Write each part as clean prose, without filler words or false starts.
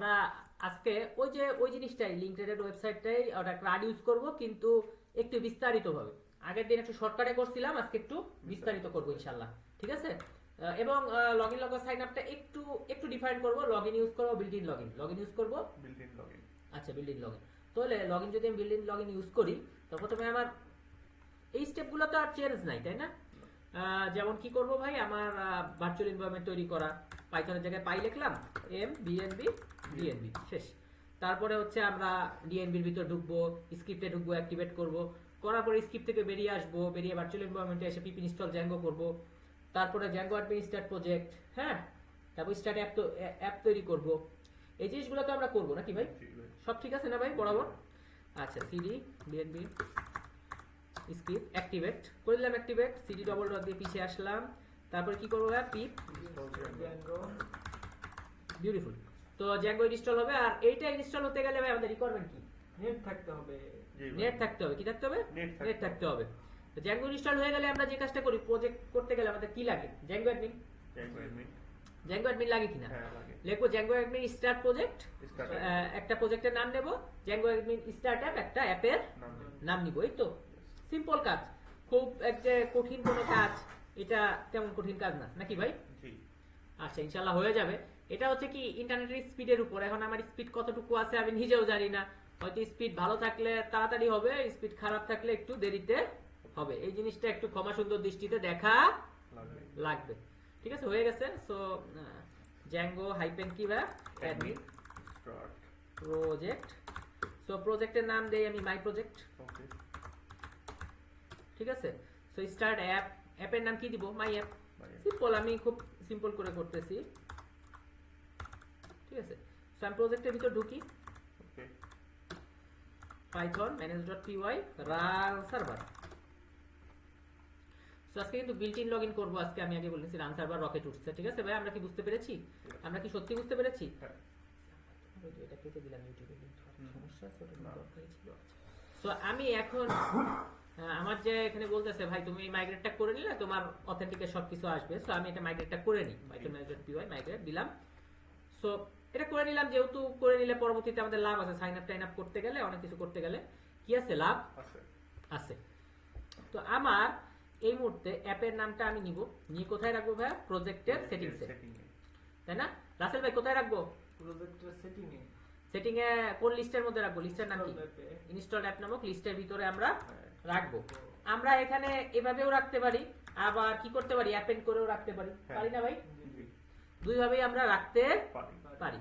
আমরা আজকে ওই জিনিসটাই লিঙ্কডইনের ওয়েবসাইটটাই ওটা ক্লাউড ইউজ করব, কিন্তু একটু বিস্তারিতভাবে। আগের দিন একটু শর্টকাটে করছিলাম, আজকে একটু বিস্তারিত করব ইনশাআল্লাহ। ঠিক আছে? এবং লগইন লগআউট সাইন আপটা একটু একটু ডিফাইন করব। লগইন ইউজ করব, built in login. Login use করব, বিল্ট ইন লগইন। আচ্ছা, বিল্ট ইন লগইন। তাহলে লগইন যদি আমি বিল্ট ইন লগইন ইউজ করি, তো প্রথমে আমার এই স্টেপগুলো তো আর চেঞ্জ নাই, তাই না? যেমন কি করব ভাই, আমার ভার্চুয়াল এনভায়রনমেন্ট তৈরি করা, পাইথনের জায়গায় পাই লিখলাম, এম বিএনবি ডিএনবি, শেষ। তারপরে হচ্ছে আমরা ডিএনবির ভিতর ঢুকবো, স্ক্রিপ্টে ঢুকবো, অ্যাক্টিভেট করব, করার পরে স্ক্রিপ্ট থেকে বেরিয়ে আসবো, বেরিয়ে ভার্চুয়াল এনভায়রনমেন্টে এসে পিপি ইনস্টল জ্যাঙ্গো করব। তারপরে জ্যাঙ্গো অ্যাডমিন স্টার্ট প্রজেক্ট, হ্যাঁ, তারপর স্টার্ট অ্যাপ তৈরি করব। এই জিনিসগুলো তো আমরা করবো নাকি ভাই? সব ঠিক আছে না ভাই বরাবর? আচ্ছা, সিডি ডিএনবি স্ক্রিপ্ট অ্যাক্টিভেট করে দিলাম, অ্যাক্টিভেট সিডি ডবল ডট দিয়ে পিছিয়ে আসলাম। তারপরে কি করবো ভাই, পিপ জ্যাঙ্গো, বিউটিফুল। তো জ্যাঙ্গো ইনস্টল হবে, আর এইটা ইনস্টল হতে গেলে ভাই আমাদের রিকোয়ারমেন্ট কি? নেট থাকতে হবে। নেট থাকতে হবে। কি থাকতে হবে? নেট থাকতে হবে। তো জ্যাঙ্গো ইনস্টল হয়ে গেলে আমরা যে কাজটা করি, প্রজেক্ট করতে গেলে আমাদের কি লাগে? Zango admin. জ্যাঙ্গো অ্যাডমিন লাগে কিনা? হ্যাঁ লাগে। লিখবো জ্যাঙ্গো অ্যাডমিন স্টার্ট প্রজেক্ট, একটা প্রজেক্টের নাম নেব, জ্যাঙ্গো অ্যাডমিন স্টার্ট অ্যাপ, একটা অ্যাপের নাম নিব। এই তো সিম্পল কাজ, খুব একটা কঠিন কোনো কাজ এটা তেমন কঠিন কাজ না, নাকি ভাই? জি। আচ্ছা, ইনশাআল্লাহ হয়ে যাবে। এটা হচ্ছে কি ইন্টারনেটের স্পিডের উপর। এখন আমার স্পিড কতটুকু আছে আমি নিজেও জানি না। হয়তো স্পিড ভালো থাকলে তাড়াতাড়ি হবে, স্পিড খারাপ থাকলে একটু দেরিতে হবে। এই জিনিসটা একটু ক্ষমা সুন্দর দৃষ্টিতে দেখা লাগবে। ঠিক আছে, হয়ে গেছে। সো জ্যাঙ্গো হাইপেন কি ভাই, অ্যাডমিন প্রজেক্ট। সো প্রজেক্টের নাম দেই আমি মাই প্রজেক্ট। ওকে, ঠিক আছে। সো স্টার্ট অ্যাপ, অ্যাপের নাম কি দিব? মাই অ্যাপ। সিম্পল, আমি খুব সিম্পল করে করতেছি। ঠিক আছে। সো আমি প্রজেক্টের ভিতর ঢুকি, okay, Python manage.py run server. So আজকে কিন্তু বিল্ট ইন লগইন করব। আজকে আমি আগে বলেছি রান সার্ভার রকেট উঠছে। ঠিক আছে ভাই, আমরা কি বুঝতে পেরেছি? আমরা কি সত্যি বুঝতে পেরেছি? হ্যাঁ। এটা কেটে দিলাম ইউটিউবে, সমস্যা আছে, ওটা দরকারই ছিল। সো আমি এখন আমার যে এখানে বলতেছে ভাই তুমি মাইগ্রেটটা করে নিলে তোমার অথেন্টিকের সবকিছু আসবে। সো আমি এটা মাইগ্রেটটা করে নিই, পাইথন manage.py মাইগ্রেট দিলাম। সো এটা করে নিলাম, যেহেতু করে নিলে পরবর্তীতে আমাদের লাভ আছে। সাইন আপ টাইন আপ করতে গেলে, অনেক কিছু করতে গেলে কি আছে? লাভ আছে। তো আমার এই মুহূর্তে অ্যাপের নামটা আমি নিব, নিয়ে কোথায় রাখবো ভাই? প্রজেক্টের সেটিংসে, তাই না? রাসেল ভাই কোথায় রাখবো? প্রজেক্টের সেটিং এ। সেটিং এ কোন লিস্টের মধ্যে রাখবো? লিস্টের নাম কি? ইনস্টলড অ্যাপ নামক লিস্টের ভিতরে আমরা রাখবো। আমরা এখানে এভাবেও রাখতে পারি, আবার কি করতে পারি? অ্যাপেন্ড করেও রাখতে পারি, পারি না ভাই? দুই ভাবেই আমরা রাখতে পারি।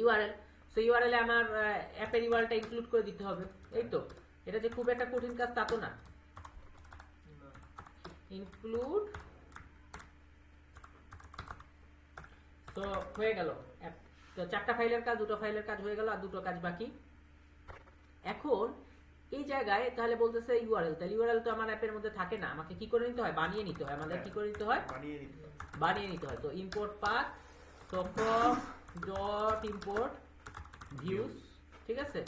ইউআরএল, সো ইউআরএল এ আমার অ্যাপের ইউআরএলটা ইনক্লুড করে দিতে হবে। এই তো, এটা যে খুব একটা কঠিন কাজ তা তো না। ইনক্লুড, তো হয়ে গেল। তো চারটা ফাইলের কাজ, দুটো ফাইলের কাজ হয়ে গেল, আর দুটো কাজ বাকি। এখন এই জায়গায় তাহলে বলতেছে ইউআরএল, তাহলে ইউআরএল তো আমার অ্যাপের মধ্যে থাকে না, আমাকে কি করে নিতে হয়? বানিয়ে নিতে হয়। আমাদের কি করে নিতে হয়? বানিয়ে নিতে হয়। তো ইম্পোর্ট পাথ, তো ফ্রম ডট ইম্পোর্ট ভিউস, ঠিক আছে।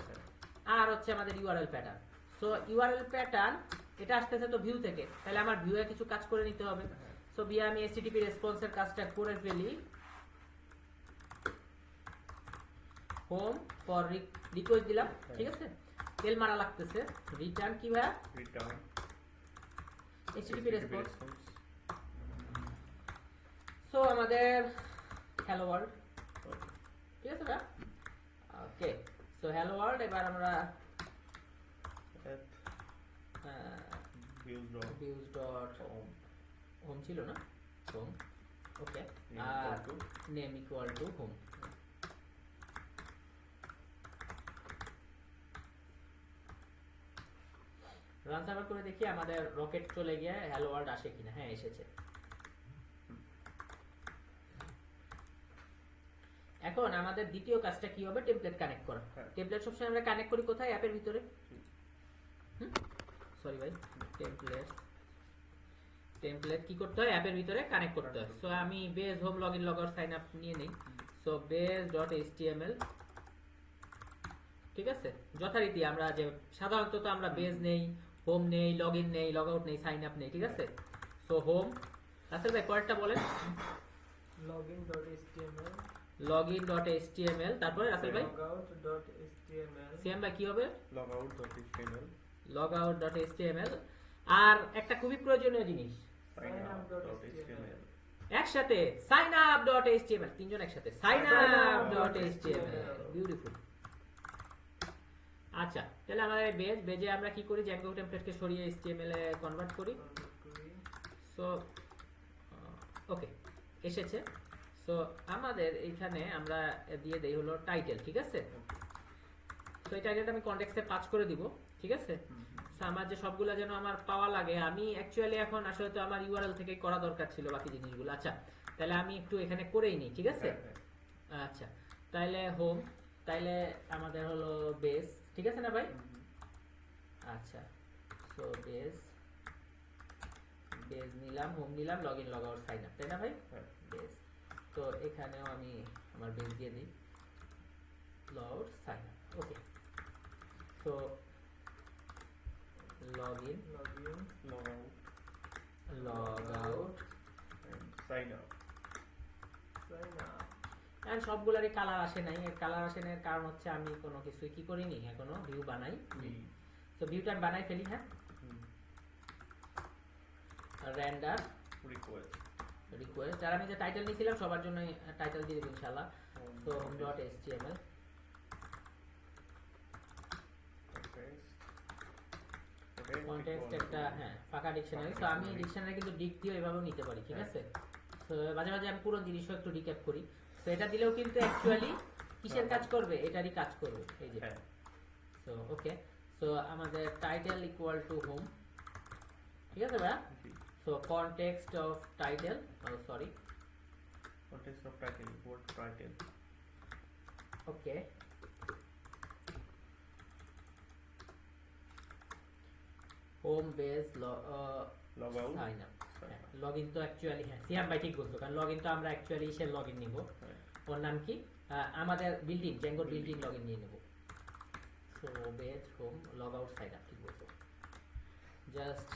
আর হচ্ছে আমাদের URL pattern. So URL pattern এটা আসতেছে তো ভিউ থেকে, তাহলে আমার ভিউয়ে কিছু কাজ করে নিতে হবে। সো ভিউ আমি এসটিটিপি রেসপন্সের কাজটা করে ফেলি। হোম ফর রিকোয়েস্ট দিলাম, ঠিক আছে। তেল মারা লাগতেছে। রিটার্ন কি ভাই? Return HTTP response. সো আমাদের হ্যালো ওয়ার্ল্ড, ঠিক আছে ভাই? Okay, so hello world. এবার আমরা views dot home ছিল না? Home, okay. আর name equal to home. Run server করে দেখি আমাদের রকেট চলে গিয়ে হ্যালো ওয়ার্ল্ড আসে কিনা। হ্যাঁ, এসেছে। এখন আমাদের দ্বিতীয় কাজটা কি হবে? টেমপ্লেট কানেক্ট করা। টেমপ্লেট সবসময় আমরা কানেক্ট করি কোথায়? অ্যাপের ভিতরে। সরি ভাই, টেমপ্লেট কি করতে হয়? অ্যাপের ভিতরে কানেক্ট করতে হয়। সো আমি base home login logout sign up নিয়ে নেই। সো বেস ডট এইচটিএমএল, ঠিক আছে। যথারীতি আমরা যে সাধারণত তো আমরা বেস নেই, হোম নেই, লগইন নেই, লগআউট নেই, সাইন আপ নেই, ঠিক আছে। সো হোম, আসলে ভাই পরেরটা বলেন। লগইন ডট এইচটিএমএল, login.html তারপরে রাসেল ভাই logout.html সিএম ভাই কি হবে logout.html logout.html আর একটা খুবই প্রয়োজনীয় জিনিস signup.html একসাথে signup.html তিনজন একসাথে signup.html বিউটিফুল আচ্ছা তাহলে আমাদের বেজে আমরা কি করি জ্যাঙ্গো টেমপ্লেটকে সরিয়ে HTML এ কনভার্ট করি সো ওকে এসেছে সো আমাদের এইখানে আমরা দিয়ে দেই হলো টাইটেল ঠিক আছে তো এই টাইটেলটা আমি কনটেক্সটে পাস করে দিব ঠিক আছে সো আমার যে সবগুলা যেন আমার পাওয়া লাগে আমি অ্যাকচুয়ালি এখন আসলে তো আমার ইউআরএল থেকে করা দরকার ছিল বাকি জিনিসগুলো আচ্ছা তাহলে আমি একটু এখানে করেই নিই ঠিক আছে আচ্ছা তাইলে হোম তাইলে আমাদের হলো বেস ঠিক আছে না ভাই আচ্ছা সো বেস নিলাম হোম নিলাম login log out sign up তাই না ভাই বেস তো এখানেও আমি আমার বেস দিয়ে দিই log out sign up okay তো login logout log out and sign up and সবগুলারই কালার আসে নাই এর কালার আসে না এর কারণ হচ্ছে আমি কোনো কিছু কি করিনি এখনো ভিউ বানাই তো ভিউটা বানাই ফেলি হ্যাঁ রেন্ডার রিকোয়েস্ট আর আমি যে টাইটেল নিয়েছিলাম সবার জন্য টাইটেল দিয়ে দেব ইনশাআল্লাহ তো home.html কনটেক্সট একটা হ্যাঁ ফাঁকা ডিকশনারি তো আমি ডিকশনারি কিন্তু ডিক দিয়ে এভাবেও নিতে পারি ঠিক আছে তো মাঝে মাঝে আমি পুরো জিনিসও একটু রিক্যাপ করি তো এটা দিলেও কিন্তু অ্যাকচুয়ালি কিসের কাজ করবে এটারই কাজ করবে এই যে সো ওকে সো আমাদের টাইটেল ইকুয়াল টু হোম ঠিক আছে ভাই so context of title sorry context of title what title okay home base logout sign up login তো অ্যাকচুয়ালি হ্যাঁ সিয়াম ভাই ঠিক বলছো কারণ লগইন তো আমরা অ্যাকচুয়ালি সে লগইন নিব ওর নাম কি আমাদের বিল্ডিং জ্যাঙ্গো বিল্ডিং লগইন নিয়ে নেব so base home log out sign up ঠিক বলছো জাস্ট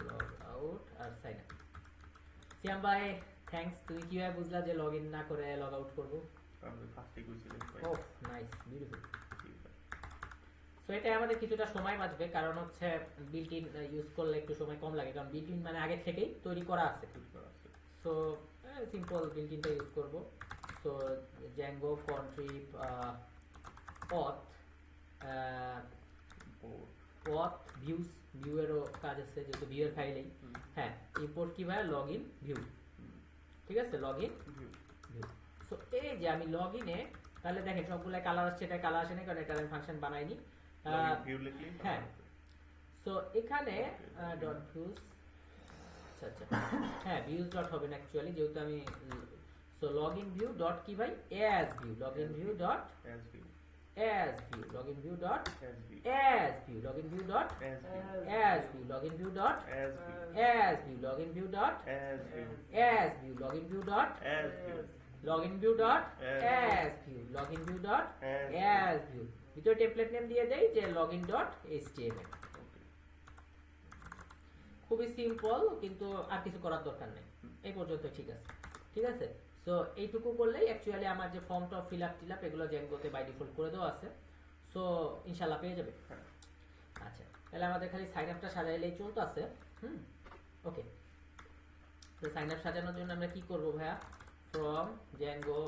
লগ আউট আর সাইন আপ সিয়াম ভাই থ্যাঙ্কস তুমি কিভাবে বুঝলা যে লগইন না করে লগ আউট করব আমি ফার্স্টে কইছিলাম ওহ নাইস বিউটিফুল সো এটা আমাদের কিছুটা সময় বাঁচবে কারণ হচ্ছে বিল্ট ইন ইউজ করলে একটু সময় কম লাগে কারণ বিল্ট ইন মানে আগে থেকেই তৈরি করা আছে সো সিম্পল বিল্ট ইনটা ইউজ করব সো জ্যাঙ্গো কন্ট্রিপ পথ পথ ভিউস ভিউয়েরও কাজ আছে যেহেতু ভিউয়ের ফাইলেই হ্যাঁ ইম্পোর্ট কি ভাই লগইন ভিউ ঠিক আছে লগইন ভিউ সো এই যে আমি লগইনে তাহলে দেখেন সবগুলা কালার আসছে এটা কালার আসে না কারণ এটা আমি ফাংশন বানাইনি ভিউ লিখলি হ্যাঁ সো এখানে ডট ভিউজ আচ্ছা আচ্ছা হ্যাঁ ভিউজ ডট হবে না অ্যাকচুয়ালি যেহেতু আমি সো লগইন ভিউ ডট কি ভাই as view login view dot as view as view login view dot as view as view login view dot as view as view login view dot as view as view login view dot as view as view login view dot as view login view dot as view login view dot as view ভিতরে template name দিয়ে দেই যে login dot HTML খুবই simple কিন্তু আর কিছু করার দরকার নেই এই পর্যন্ত ঠিক আছে ঠিক আছে সো এইটুকু করলেই অ্যাকচুয়ালি আমার যে ফর্মটা ফিল আপ এগুলো জ্যাঙ্গোতে বাই ডিফল্ট করে দেওয়া আছে সো ইনশাআল্লাহ পেয়ে যাবে আচ্ছা তাহলে আমাদের খালি সাইন আপটা সাজাইলেই চলতে আছে ওকে তো সাইন আপ সাজানোর জন্য আমরা কি করব ভাইয়া ফ্রম জ্যাঙ্গো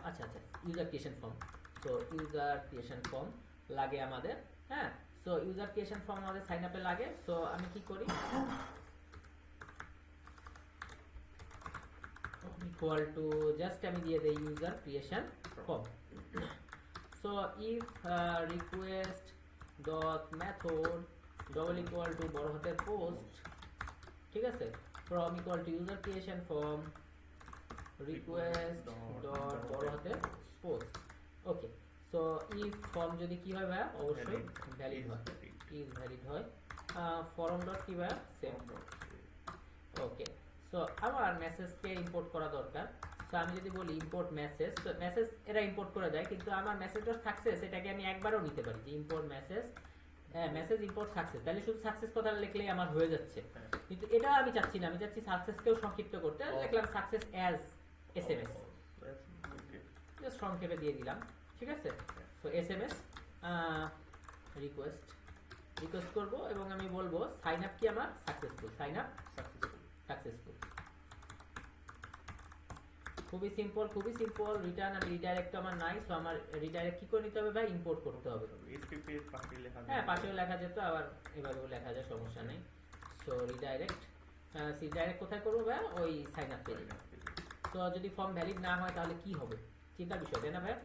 আচ্ছা আচ্ছা ইউজার ক্রিয়েশন ফর্ম তো ইউজার ক্রিয়েশন ফর্ম লাগে আমাদের হ্যাঁ সো ইউজার ক্রিয়েশন ফর্ম আমাদের সাইন আপে লাগে সো আমি কি করি ইকুয়াল টু জাস্ট আমি দিয়ে দেই user creation form so if request dot method double equal to বড় হাতের পোস্ট ঠিক আছে from equal to user creation form request dot বড় হাতের post okay so if form যদি কি হয় ভাইয়া অবশ্যই ভ্যালিড হয় ইজ ভ্যালিড হয় ফর্ম ডট কি ভাইয়া সেম ওকে সো আমার মেসেজকে ইম্পোর্ট করা দরকার সো আমি যদি বলি ইম্পোর্ট মেসেজ তো মেসেজ এরা ইম্পোর্ট করে দেয় কিন্তু আমার মেসেজ ডট সাকসেস এটাকে আমি একবারও নিতে পারি যে ইম্পোর্ট মেসেজ হ্যাঁ মেসেজ ইম্পোর্ট সাকসেস তাহলে শুধু সাকসেস কথা লিখলেই আমার হয়ে যাচ্ছে কিন্তু এটা আমি চাচ্ছি না আমি চাচ্ছি সাকসেসকেও সংক্ষিপ্ত করতে লিখলাম সাকসেস অ্যাজ এসএমএস জাস্ট সংক্ষেপে দিয়ে দিলাম, ঠিক আছে। সো এসএমএস রিকোয়েস্ট করব এবং আমি বলবো সাইন আপ কি আমার সাকসেসফুল, সাইন আপ সাকসেসফুল। খুবই সিম্পল। রিটার্ন আমি রিডাইরেক্ট আমার নাই, সো আমার রিডাইরেক্ট কি করে নিতে হবে ভাই, ইম্পোর্ট করতে হবে। স্ক্রিপ্টে পাশে লেখা হ্যাঁ, পাশেও লেখা যেত, আবার এভাবেও লেখা যায়, সমস্যা নেই। সো রিডাইরেক্ট কোথায় করবো ভাই, ওই সাইন আপ পেজে। তো যদি ফর্ম ভ্যালিড না হয় তাহলে কি হবে, চিন্তার বিষয়, তাই না ভাই?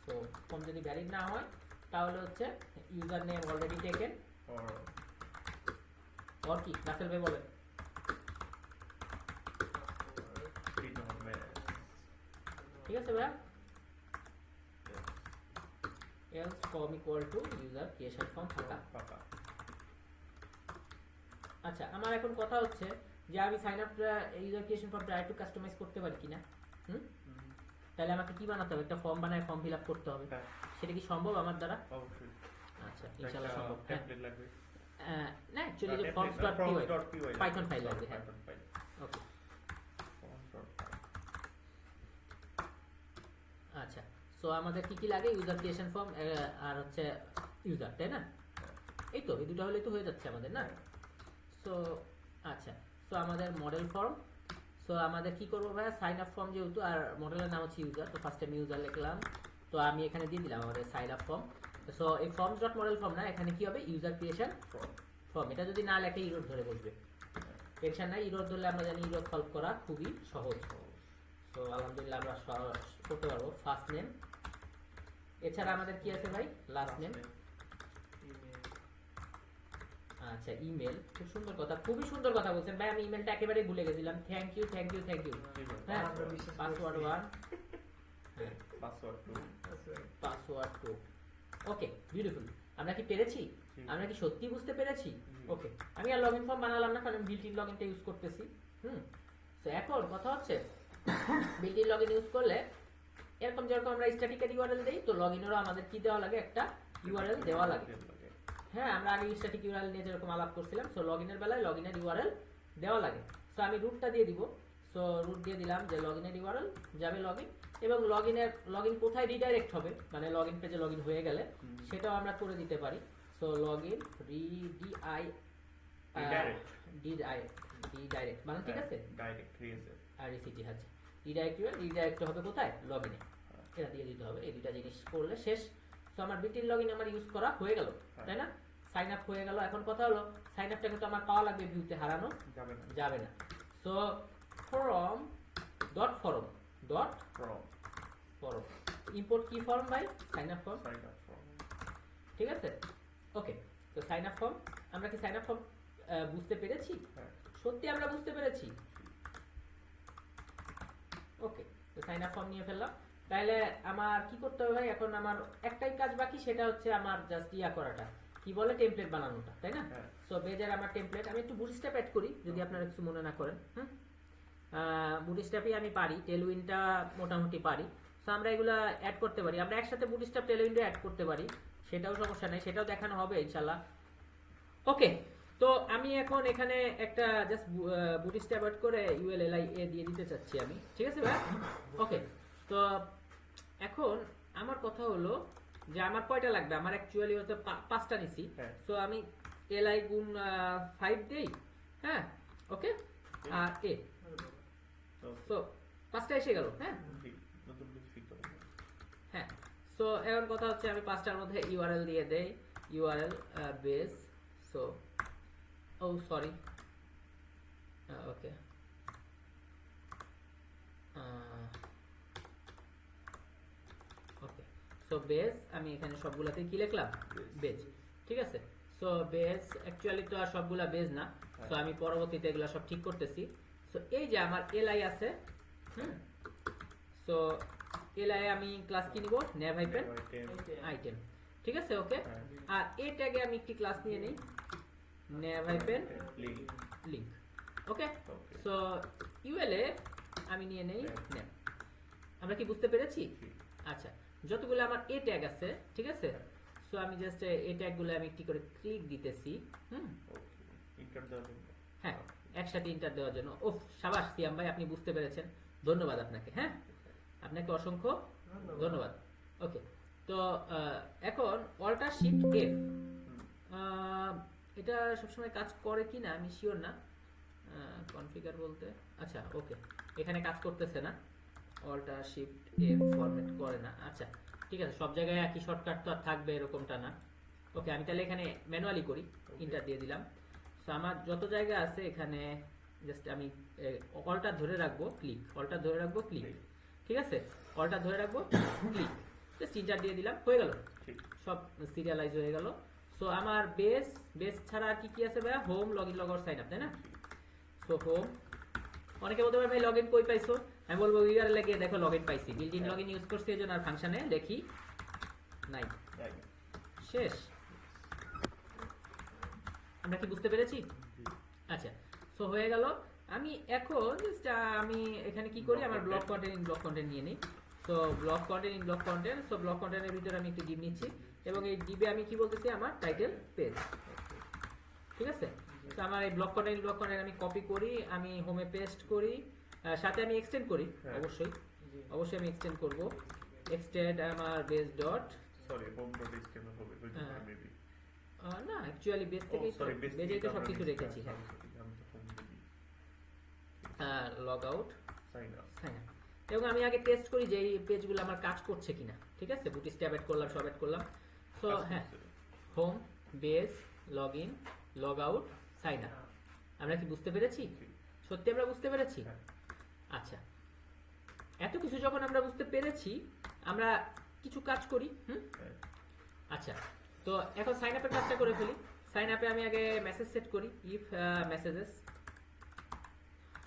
সো ফর্ম যদি ভ্যালিড না হয় তাহলে হচ্ছে user name already taken or কি রাসেল ভাই বলেন। ঠিক আছে ভাই, else form equal to user creation form ফাঁকা। আচ্ছা, আমার এখন কথা হচ্ছে যে আমি sign up user creation form try to customize করতে পারি কিনা। তাহলে আমাকে কি বানাতে হবে, একটা ফর্ম বানায় ফর্ম ফিল আপ করতে হবে, সেটা কি সম্ভব আমার দ্বারা? অবশ্যই। আচ্ছা, ইনশাআল্লাহ সম্ভব। টেমপ্লেট লাগবে না, অ্যাকচুয়ালি যে forms.py পাইথন ফাইল লাগবে। হ্যাঁ, ওকে। আচ্ছা, সো আমাদের কি লাগে, ইউজার ক্রিয়েশন ফর্ম আর হচ্ছে ইউজার, তাই না? এই তো, এই দুটো হলেই তো হয়ে যাচ্ছে আমাদের, না? সো আচ্ছা, সো আমাদের মডেল ফর্ম, সো আমাদের কি করবো ভাই, সাইন আপ ফর্ম যেহেতু, আর মডেলের নাম হচ্ছে ইউজার, তো ফার্স্টে আমি ইউজার লিখলাম, তো আমি এখানে দিয়ে দিলাম আমাদের সাইন আপ ফর্ম। সো এই ফর্মস ডট মডেল ফর্ম না, এখানে কি হবে, ইউজার ক্রিয়েশন ফর্ম। এটা যদি না লেখে ইরোর ধরে বসবে, টেনশন নাই, ইরোর ধরলে আমরা জানি ইরোর সলভ করা খুবই সহজ। তো আলহামদুলিল্লাহ আমরা করতে পারবো। ফার্স্ট নেম, এছাড়া আমাদের কি আছে ভাই, লাস্ট নেম। আচ্ছা, ইমেল, খুব সুন্দর কথা, খুবই সুন্দর কথা বলছেন ভাই, আমি ইমেলটা একেবারেই ভুলে গেছিলাম। Thank you. হ্যাঁ, পাসওয়ার্ড 1, হ্যাঁ, পাসওয়ার্ড 2। ওকে, বিউটিফুল। আমরা কি পেরেছি, আমরা কি সত্যি বুঝতে পেরেছি? ওকে, আমি আর লগইন ফর্ম বানালাম না, কারণ বিল্ট ইন লগইনটা ইউজ করতেছি। তো এখন কথা হচ্ছে বিল্ট ইন লগইন ইউজ করলে এরকম যেরকম আমরা স্ট্যাটিক ইউআরএল দেই, তো লগইনেরও আমাদের কি দেওয়া লাগে, একটা ইউআরএল দেওয়া লাগে। হ্যাঁ, আমরা আগে স্ট্যাটিক ইউআরএল নিয়ে যেরকম আলাপ করছিলাম, সো লগইনের বেলায় লগইনের ইউআরএল দেওয়া লাগে। সো আমি রুটটা দিয়ে দিব, সো রুট দিয়ে দিলাম যে লগইনের ইউআরএল যাবে লগইন, এবং লগইন কোথায় রিডাইরেক্ট হবে, মানে লগইন পেজে লগইন হয়ে গেলে সেটাও আমরা করে দিতে পারি। সো লগইন রিডাইরেক্ট মানে ঠিক আছে, ডাইরেক্ট আর রিসিটি আছে রিডাইরেক্ট হবে কোথায়, লগইনে। এটা দিয়ে দিতে হবে, এই দুটা জিনিস করলে শেষ। তো আমার বিল্ট-ইন লগইন আমার ইউজ করা হয়ে গেল, তাই না? সাইন আপ হয়ে গেল। এখন কথা হলো সাইন আপটা কিন্তু আমার পাওয়া লাগবে, ভিউতে হারানো যাবে না। সো ফর্ম ইম্পোর্ট কি ফর্ম ভাই, সাইন আপ ফর্ম, ঠিক আছে। ওকে, তো সাইন আপ ফর্ম, আমরা কি সাইন আপ ফর্ম বুঝতে পেরেছি? সত্যি আমরা বুঝতে পেরেছি। ওকে, তো সাইন আপ ফর্ম নিয়ে ফেললাম। তাহলে আমার কি করতে হবে ভাই, এখন আমার একটাই কাজ বাকি, সেটা হচ্ছে আমার জাস্ট করাটা, কি বলে, টেমপ্লেট বানানোটা, তাই না? সো বেজের আমার টেমপ্লেট, আমি একটু বুটস্ট্র্যাপ অ্যাড করি যদি আপনারা কিছু মনে না করেন। বুটস্ট্র্যাপই আমি পারি, টেলউইনটা মোটামুটি পারি। সো আমরা এগুলা অ্যাড করতে পারি, আমরা একসাথে বুটস্ট্র্যাপ টেলউইনটা অ্যাড করতে পারি, সেটাও সমস্যা নেই, সেটাও দেখানো হবে ইনশাআল্লাহ। ওকে, তো আমি এখন এখানে একটা জাস্ট বুটস্ট্র্যাপ অ্যাড করে ইউএলএলআই দিয়ে দিতে চাচ্ছি আমি, ঠিক আছে ভাই? ওকে, তো এখন আমার কথা হলো যে আমার কয়টা লাগবে, আমার অ্যাকচুয়ালি হচ্ছে 5টা নিছি। সো আমি এলআই গুণ 5 দেই, হ্যাঁ, ওকে, আর এ, সো 5টা এসে গেল। হ্যাঁ, সো এখন কথা হচ্ছে আমি 5টার মধ্যে ইউআরএল দিয়ে দেই, ইউআরএল বেস, সো ও সরি, ওকে, ওকে, সো বেস, আমি এখানে সবগুলাতে কি লিখলাম, বেজ, ঠিক আছে। সো বেস অ্যাকচুয়ালি তো আর সবগুলা বেজ না, সো আমি পরবর্তীতে এগুলা সব ঠিক করতেছি। সো এই যে আমার এলআই আছে, সো এলআই আমি ক্লাস কি নিব, nav হাইফেন আইটেম, ঠিক আছে। ওকে, আর এ ট্যাগে আমি একটি ক্লাস নিয়ে নেই, nav হাইফেন লিংক, ওকে। সো ইউএলএ আমি নিয়ে নেই nav। আমরা কি বুঝতে পেরেছি? আচ্ছা, যতগুলো আমার এ ট্যাগ আছে, ঠিক আছে, সো আমি জাস্ট এ ট্যাগগুলো আমি একটি করে ক্লিক দিতেছি, হ্যাঁ, একসাথে ইন্টার দেওয়ার জন্য। ওফ, শাবাশ সিয়াম ভাই, আপনি বুঝতে পেরেছেন, ধন্যবাদ আপনাকে। হ্যাঁ, আপনাকে অসংখ্য ধন্যবাদ। ওকে, তো এখন অল্টার শিফট এফ, এটা সবসময় কাজ করে কি না আমি শিওর না। কনফিগার বলতে, আচ্ছা ওকে, এখানে কাজ করতেছে না, অল্টার শিফট এফ ফরম্যাট করে না। আচ্ছা ঠিক আছে, সব জায়গায় একই শর্টকাট তো আর থাকবে এরকমটা না। ওকে, আমি তাহলে এখানে ম্যানুয়ালি করি, ইন্টার দিয়ে দিলাম। সো আমার যত জায়গা আছে এখানে জাস্ট আমি অলটা ধরে রাখবো, ক্লিক, অলটা ধরে রাখবো, ক্লিক, ঠিক আছে, অলটা ধরে রাখবো, ক্লিক, জাস্ট ইন্টার দিয়ে দিলাম, হয়ে গেল, ঠিক সব সিরিয়ালাইজ হয়ে গেল। সো আমার বেস ছাড়া আর কি কি আছে ভাইয়া? Home, login, log out, sign up, তাই না? সো হোম, অনেকে বলতে পারে ভাই লগইন কই পাইছো, আমি বলবো ইউআরএল গিয়ে দেখো লগইন পাইছি, বিল্ট ইন লগইন ইউজ করছি এজন্য আর ফাংশনে দেখি নাই, রাইট শেষ। আমরা কি বুঝতে পেরেছি? আচ্ছা, সো হয়ে গেল। আমি এখন just, আমি এখানে কি করি, আমার block contained in block content নিয়ে নিই। তো block contained in block content, so block কন্টেন্টের ভিতরে আমি একটি ডিভ নিচ্ছি এবং এই ডিবে আমি কি বলতেছি, আমার টাইটেল পেজ, ঠিক আছে। তো আমার এই block contained in block content আমি কপি করি, আমি হোমে পেস্ট করি, সাথে আমি এক্সটেন্ড করি, হ্যাঁ। অবশ্যই আমি এক্সটেন্ড করব। এক্সটেন্ড আমার বেস ডট, সরি home.html হবে হইতে হ্যাঁ। পারে মেবি না অ্যাকচুয়ালি বেস থেকেই তো, সরি বেজেই তো সবকিছু রেখেছি, হ্যাঁ। আমি তো হোম দিই log out, sign up sign up, এবং আমি আগে টেস্ট করি যে এই পেজগুলো আমার কাজ করছে কিনা, ঠিক আছে, বুটস্ট্র্যাপ অ্যাড করলাম, সব অ্যাড করলাম। সো হ্যাঁ, home, base, log in, log out, sign up, আমরা কি বুঝতে পেরেছি? সত্যি আমরা বুঝতে পেরেছি? হ্যাঁ। আচ্ছা, এত কিছু যখন আমরা বুঝতে পেরেছি, আমরা কিছু কাজ করি। হ্যাঁ। আচ্ছা, তো এখন সাইন আপের কাজটা করে ফেলি। সাইন আপে আমি আগে মেসেজ সেট করি, ইফ মেসেজেস।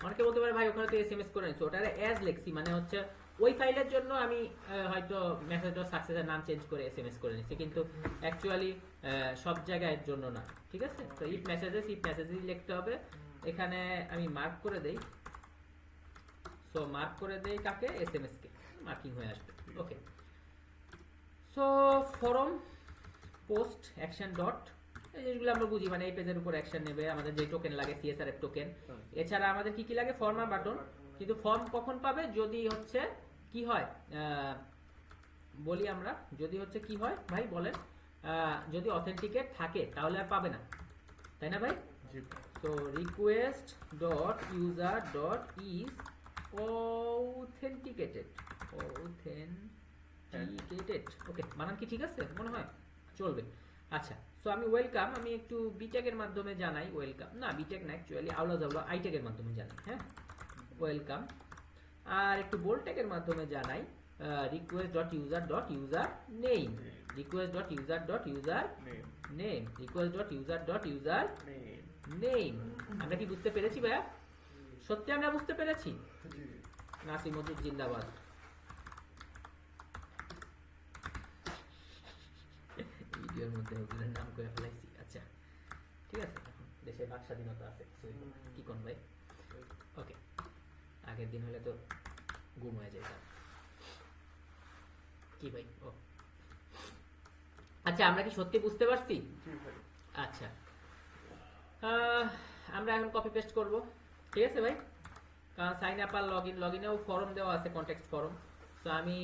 অনেকে বলতে পারে ভাই ওখানে তো এসএমএস করে নিচ্ছি, ওটা অ্যাজ লেখছি, মানে হচ্ছে ওই ফাইলের জন্য আমি হয়তো মেসেজ ডট সাকসেসের নাম চেঞ্জ করে এসএমএস করে নিচ্ছি, কিন্তু অ্যাকচুয়ালি সব জায়গার জন্য না, ঠিক আছে। তো ইফ মেসেজেস লিখতে হবে। এখানে আমি মার্ক করে দেই, সো মার্ক করে দেই কাকে? এসএমএস কে, মার্কিং হয়ে আসবে। Okay, so form post action dot, এই জিনিসগুলো আমরা বুঝি, মানে এই পেজের উপর অ্যাকশন নেবে, আমাদের যে টোকেন লাগে সিএসআরএফ টোকেন। এছাড়া আমাদের কি কি লাগে? ফর্ম আর বাটন। কিন্তু ফর্ম কখন পাবে? যদি হচ্ছে কি হয়, বলি আমরা, যদি হচ্ছে কি হয় ভাই বলেন, যদি অথেন্টিকেট থাকে তাহলে আর পাবে না, তাই না ভাই? জি তো request dot user dot is authenticated, okay, বানান কি ঠিক আছে মনে হয়? চলবে। আচ্ছা, সো আমি ওয়েলকাম, আমি একটু বিটেকের মাধ্যমে জানাই, ওয়েলকাম না, বিটেক না অ্যাকচুয়ালি, আউলা জাউলা আইটেকের মাধ্যমে জানাই, হ্যাঁ, ওয়েলকাম। আর একটু বোল্টেকের মাধ্যমে জানাই request dot user dot user name, request dot user dot user name name, request dot user dot user name name. আমরা কি বুঝতে পেরেছি ভাইয়া? সত্যি আমরা বুঝতে পেরেছি? জি নাসিম মজুদ জিন্দাবাদ। ভিডিওর মধ্যে হুজুরের নাম করে ফেলাইছি। আচ্ছা ঠিক আছে, এখন দেশে বাক স্বাধীনতা আছে, কি কোন ভাই? ওকে, আগের দিন হলে তো গুম হয়ে যেতাম। কি ভাই? ও আচ্ছা, আমরা কি সত্যি বুঝতে পারছি? জি ভাই আচ্ছা, আমরা এখন কপি পেস্ট করব, ঠিক আছে ভাই, কারণ সাইন আপ আর লগইনেও ফর্ম দেওয়া আছে, কন্টেক্সট ফর্ম। তো আমি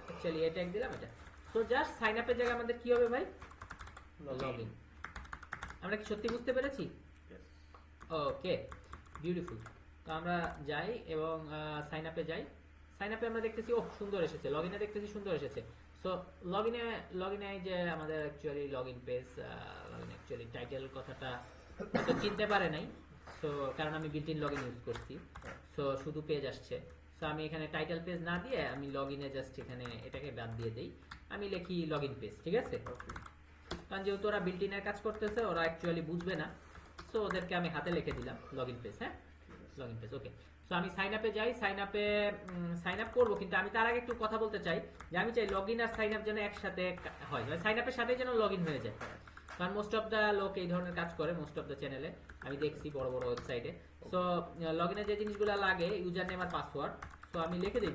অ্যাকচুয়ালি এটা এক দিলাম, এটা। তো জাস্ট সাইন আপের জায়গায় আমাদের কি হবে ভাই? লগইন। আমরা কি সত্যি বুঝতে পেরেছি? Yes okay, beautiful. তো আমরা যাই এবং সাইন আপে যাই। সাইন আপে আমরা দেখতেছি ও সুন্দর এসেছে, লগইনে দেখতেছি সুন্দর এসেছে। সো লগইনে যে আমাদের actually login page, login actually title কথাটা তো চিনতে পারে নাই, সো কারণ আমি বিল্ট ইন লগইন ইউজ করছি, সো শুধু পেজ আসছে। সো আমি এখানে টাইটেল পেজ না দিয়ে আমি লগইনে জাস্ট এখানে এটাকে বাদ দিয়ে দেই, আমি লিখি লগইন পেজ, ঠিক আছে। ওকে কারণ যেহেতু ওরা বিল্ট ইনের কাজ করতেছে, ওরা অ্যাকচুয়ালি বুঝবে না, সো ওদেরকে আমি হাতে লিখে দিলাম লগইন পেজ, হ্যাঁ, লগইন পেজ। ওকে, সো আমি সাইন আপে যাই, সাইন আপ করবো, কিন্তু আমি তার আগে একটু কথা বলতে চাই যে আমি চাই লগইন আর সাইন আপ যেন একসাথে হয়, সাইন আপের সাথে যেন লগইন হয়ে যায়, কারণ মোস্ট অফ দ্য লোক এই ধরনের কাজ করে, মোস্ট অফ দ্য চ্যানেলে আমি দেখছি, বড় বড় ওয়েবসাইটে। সো লগইনে যে জিনিসগুলো লাগে, ইউজার নেম আর পাসওয়ার্ড, সো আমি লিখে দিই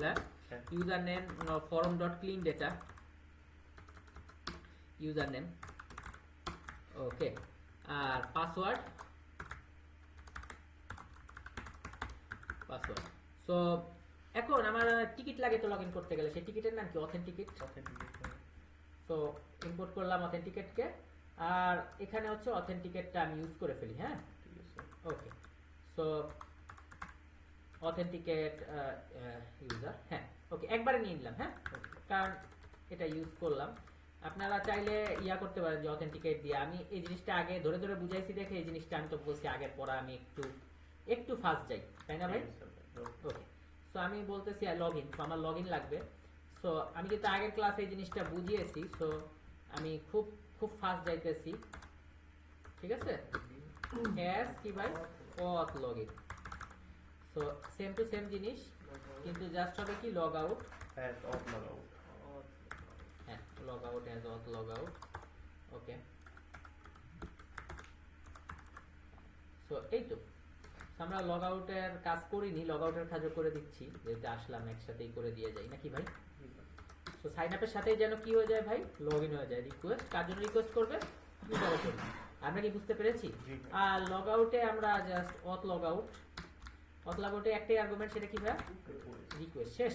user name form dot clean data, user name, okay, আর পাসওয়ার্ড, সো এখন আমার টিকিট লাগে তো লগ ইন করতে গেলে, সেই টিকিটের নাম কি? অথেন্টিকেট। তো ইম্পোর্ট করলাম অথেন্টিকেটকে, আর এখানে হচ্ছে অথেন্টিকেটটা আমি ইউজ করে ফেলি। হ্যাঁ, ঠিক আছে। ওকে। সো অথেন্টিকেট ইউজার, হ্যাঁ ওকে, একবারে নিয়ে নিলাম। হ্যাঁ, কারণ এটা ইউজ করলাম। আপনারা চাইলে ইয়া করতে পারেন যে অথেন্টিকেট দিয়ে। আমি এই জিনিসটা আগে ধরে ধরে বুঝাইছি দেখে এই জিনিসটা আমি তো বলছি আগের পড়া আমি একটু ফাস্ট যাই, তাই না ভাই? ওকে, সো আমি বলতেছি লগ ইন, আমার লগ ইন লাগবে। সো আমি যেহেতু আগের ক্লাসে এই জিনিসটা বুঝিয়েছি, সো আমি খুব খুব ফাস্ট যাইতেছি। ঠিক আছে, এস কি ভাই, auth log in. So same to same জিনিস, কিন্তু জাস্ট হবে কি লগ আউট। অ্যাড অফ লাগাও। হ্যাঁ, log out as auth log out. Okay, so এই তো আমরা লগ আউটের কাজ করিনি, লগ আউটের কাজও করে দিচ্ছি, যেহেতু আসলাম একসাথেই করে দিয়ে যাই নাকি ভাই? তো সাইন আপের সাথেই যেন কি হয়ে যায় ভাই, লগ ইন হয়ে যায়। রিকোয়েস্ট কার জন্য রিকোয়েস্ট করবে? ইউজারের জন্য। আমরা কি বুঝতে পেরেছি? জি। আর লগ আউটে আমরা জাস্ট অথ লগ আউট, অথ লগ আউটে একটাই আর্গুমেন্ট, সেটা কি ভাই? রিকোয়েস্ট। শেষ,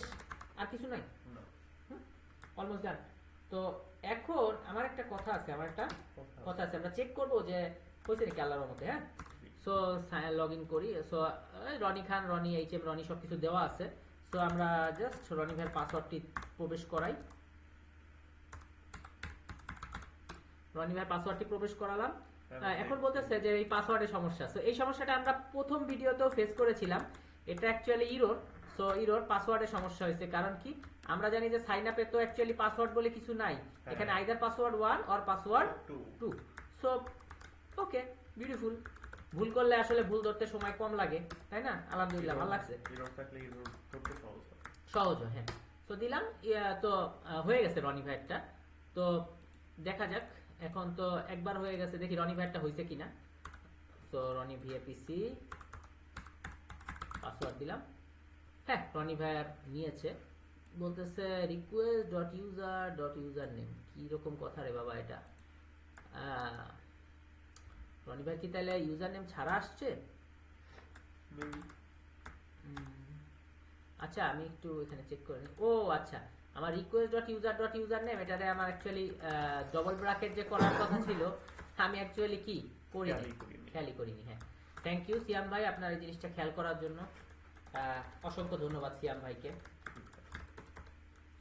আর কিছু নাই। না। Almost done. তো এখন আমার একটা কথা আছে, আমরা চেক করব যে হয়েছে নাকি আল্লাহর মধ্যে। হ্যাঁ, সো লগ ইন করি। সো রনি খান, রনি এইচএম, রনি সব কিছু দেওয়া আছে। সো আমরা জাস্ট রনি ভাইয়ের পাসওয়ার্ডটি প্রবেশ করাই। রনি ভাইয়ের পাসওয়ার্ডটি প্রবেশ করালাম। এখন বলতেছে যে এই পাসওয়ার্ডের সমস্যা। সো এই সমস্যাটা আমরা প্রথম ভিডিওতেও ফেস করেছিলাম। এটা অ্যাকচুয়ালি ইরর। সো ইরর পাসওয়ার্ডের সমস্যা হয়েছে, কারণ কি আমরা জানি যে সাইন আপে তো অ্যাকচুয়ালি পাসওয়ার্ড বলে কিছু নাই। এখানে either password 1 or password 2। So okay, beautiful. ভুল করলে আসলে ভুল ধরতে সময় কম লাগে, তাই না? আলহামদুলিল্লাহ, ভালো লাগছে। এরর থাকলে এরর করতে সহজ হয়। সহজ হয়, হ্যাঁ। তো দিলাম, তো হয়ে গেছে রনি ভাইয়েরটা। তো দেখা যাক, এখন তো একবার হয়ে গেছে, দেখি রনি ভাইয়েরটা হয়েছে কিনা। তো রনি ভিএপিসি পাসওয়ার্ড দিলাম। হ্যাঁ, রনি ভাইয়ার নিয়েছে। বলতেছে রিকোয়েস্ট ডট ইউজার নেম। কি রকম কথা রে বাবা এটা? রনি ভাই কি তাহলে ইউজার নেম ছাড়া আসছে? Maybe। আচ্ছা, আমি একটু এখানে চেক করে নিই। ও আচ্ছা, আমার রিকোয়েস্ট ডট ইউজার নেম, এটাতে আমার অ্যাকচুয়ালি ডবল ব্র্যাকেট যে করার কথা ছিল, আমি অ্যাকচুয়ালি কি করিনি, খেয়ালই করিনি। হ্যাঁ, থ্যাংক ইউ সিয়াম ভাই, আপনার এই জিনিসটা খেয়াল করার জন্য অসংখ্য ধন্যবাদ সিয়াম ভাইকে।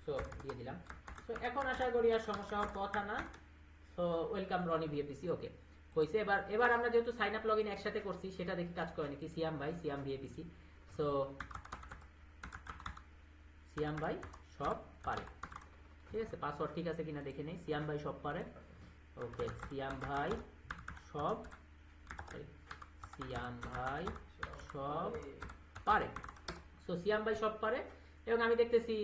সো দিয়ে দিলাম। সো এখন আশা করি আর সমস্যা হওয়ার কথা না। সো ওয়েলকাম রনি ভিএপিসি। ওকে, হয়েছে। এবার আমরা যেহেতু সাইন আপ লগ ইন একসাথে করছি, সেটা দেখি কাজ করে নাকি। সিয়াম ভাই, সিয়াম ভিএপিসি। সো সিয়াম ভাই সব পারে, ঠিক আছে। পাসওয়ার্ড ঠিক আছে কিনা দেখে নেই। সিয়াম ভাই সব পারে। ওকে, সিয়াম ভাই সব পারে। সো সিয়াম ভাই সব পারে, এবং আমি দেখতেছি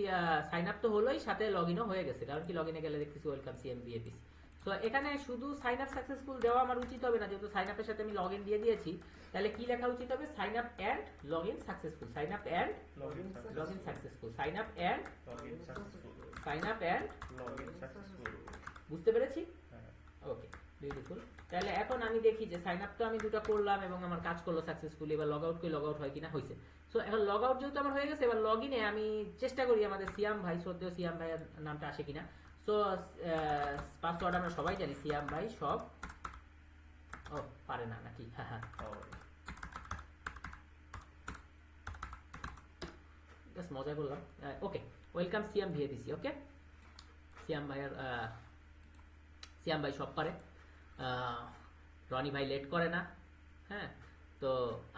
সাইন আপ তো হলোই, সাথে লগ ইনও হয়ে গেছে। কারণ কি লগ ইনে গেলে দেখতেছি ওয়েলকাম সিএম ভিএপিসি। সো এখানে শুধু সাইন আপ সাকসেসফুল দেওয়া আমার উচিত হবে না, যেহেতু সাইন আপের সাথে আমি লগ ইন দিয়ে দিয়েছি। তাহলে কি লেখা উচিত হবে? Sign up and log in successful, sign up and log in successful, sign up and log in successful. বুঝতে পেরেছি? হ্যাঁ। Okay, beautiful. তাহলে এখন আমি দেখি যে সাইন আপ তো আমি দুটো করলাম এবং আমার কাজ করলো সাকসেসফুলি। এবার লগ আউট করে লগ আউট হয় কিনা, হয়েছে। সো এখন লগ আউট যেহেতু আমার হয়ে গেছে, এবার লগ ইনে আমি চেষ্টা করি আমাদের সিয়াম ভাই, শ্রদ্ধেয় সিয়াম ভাইয়ের নামটা আসে কিনা। সো পাসওয়ার্ড আমরা সবাই জানি, সিয়াম ভাই সব। ও পারে না নাকি? হ্যাঁ হ্যাঁ, জাস্ট মজা করলাম। ওকে, ওয়েলকাম সিয়াম ভিএপিসি। ওকে, সিয়াম ভাই সব পারে। রনি ভাই লেট করে না। হ্যাঁ, তো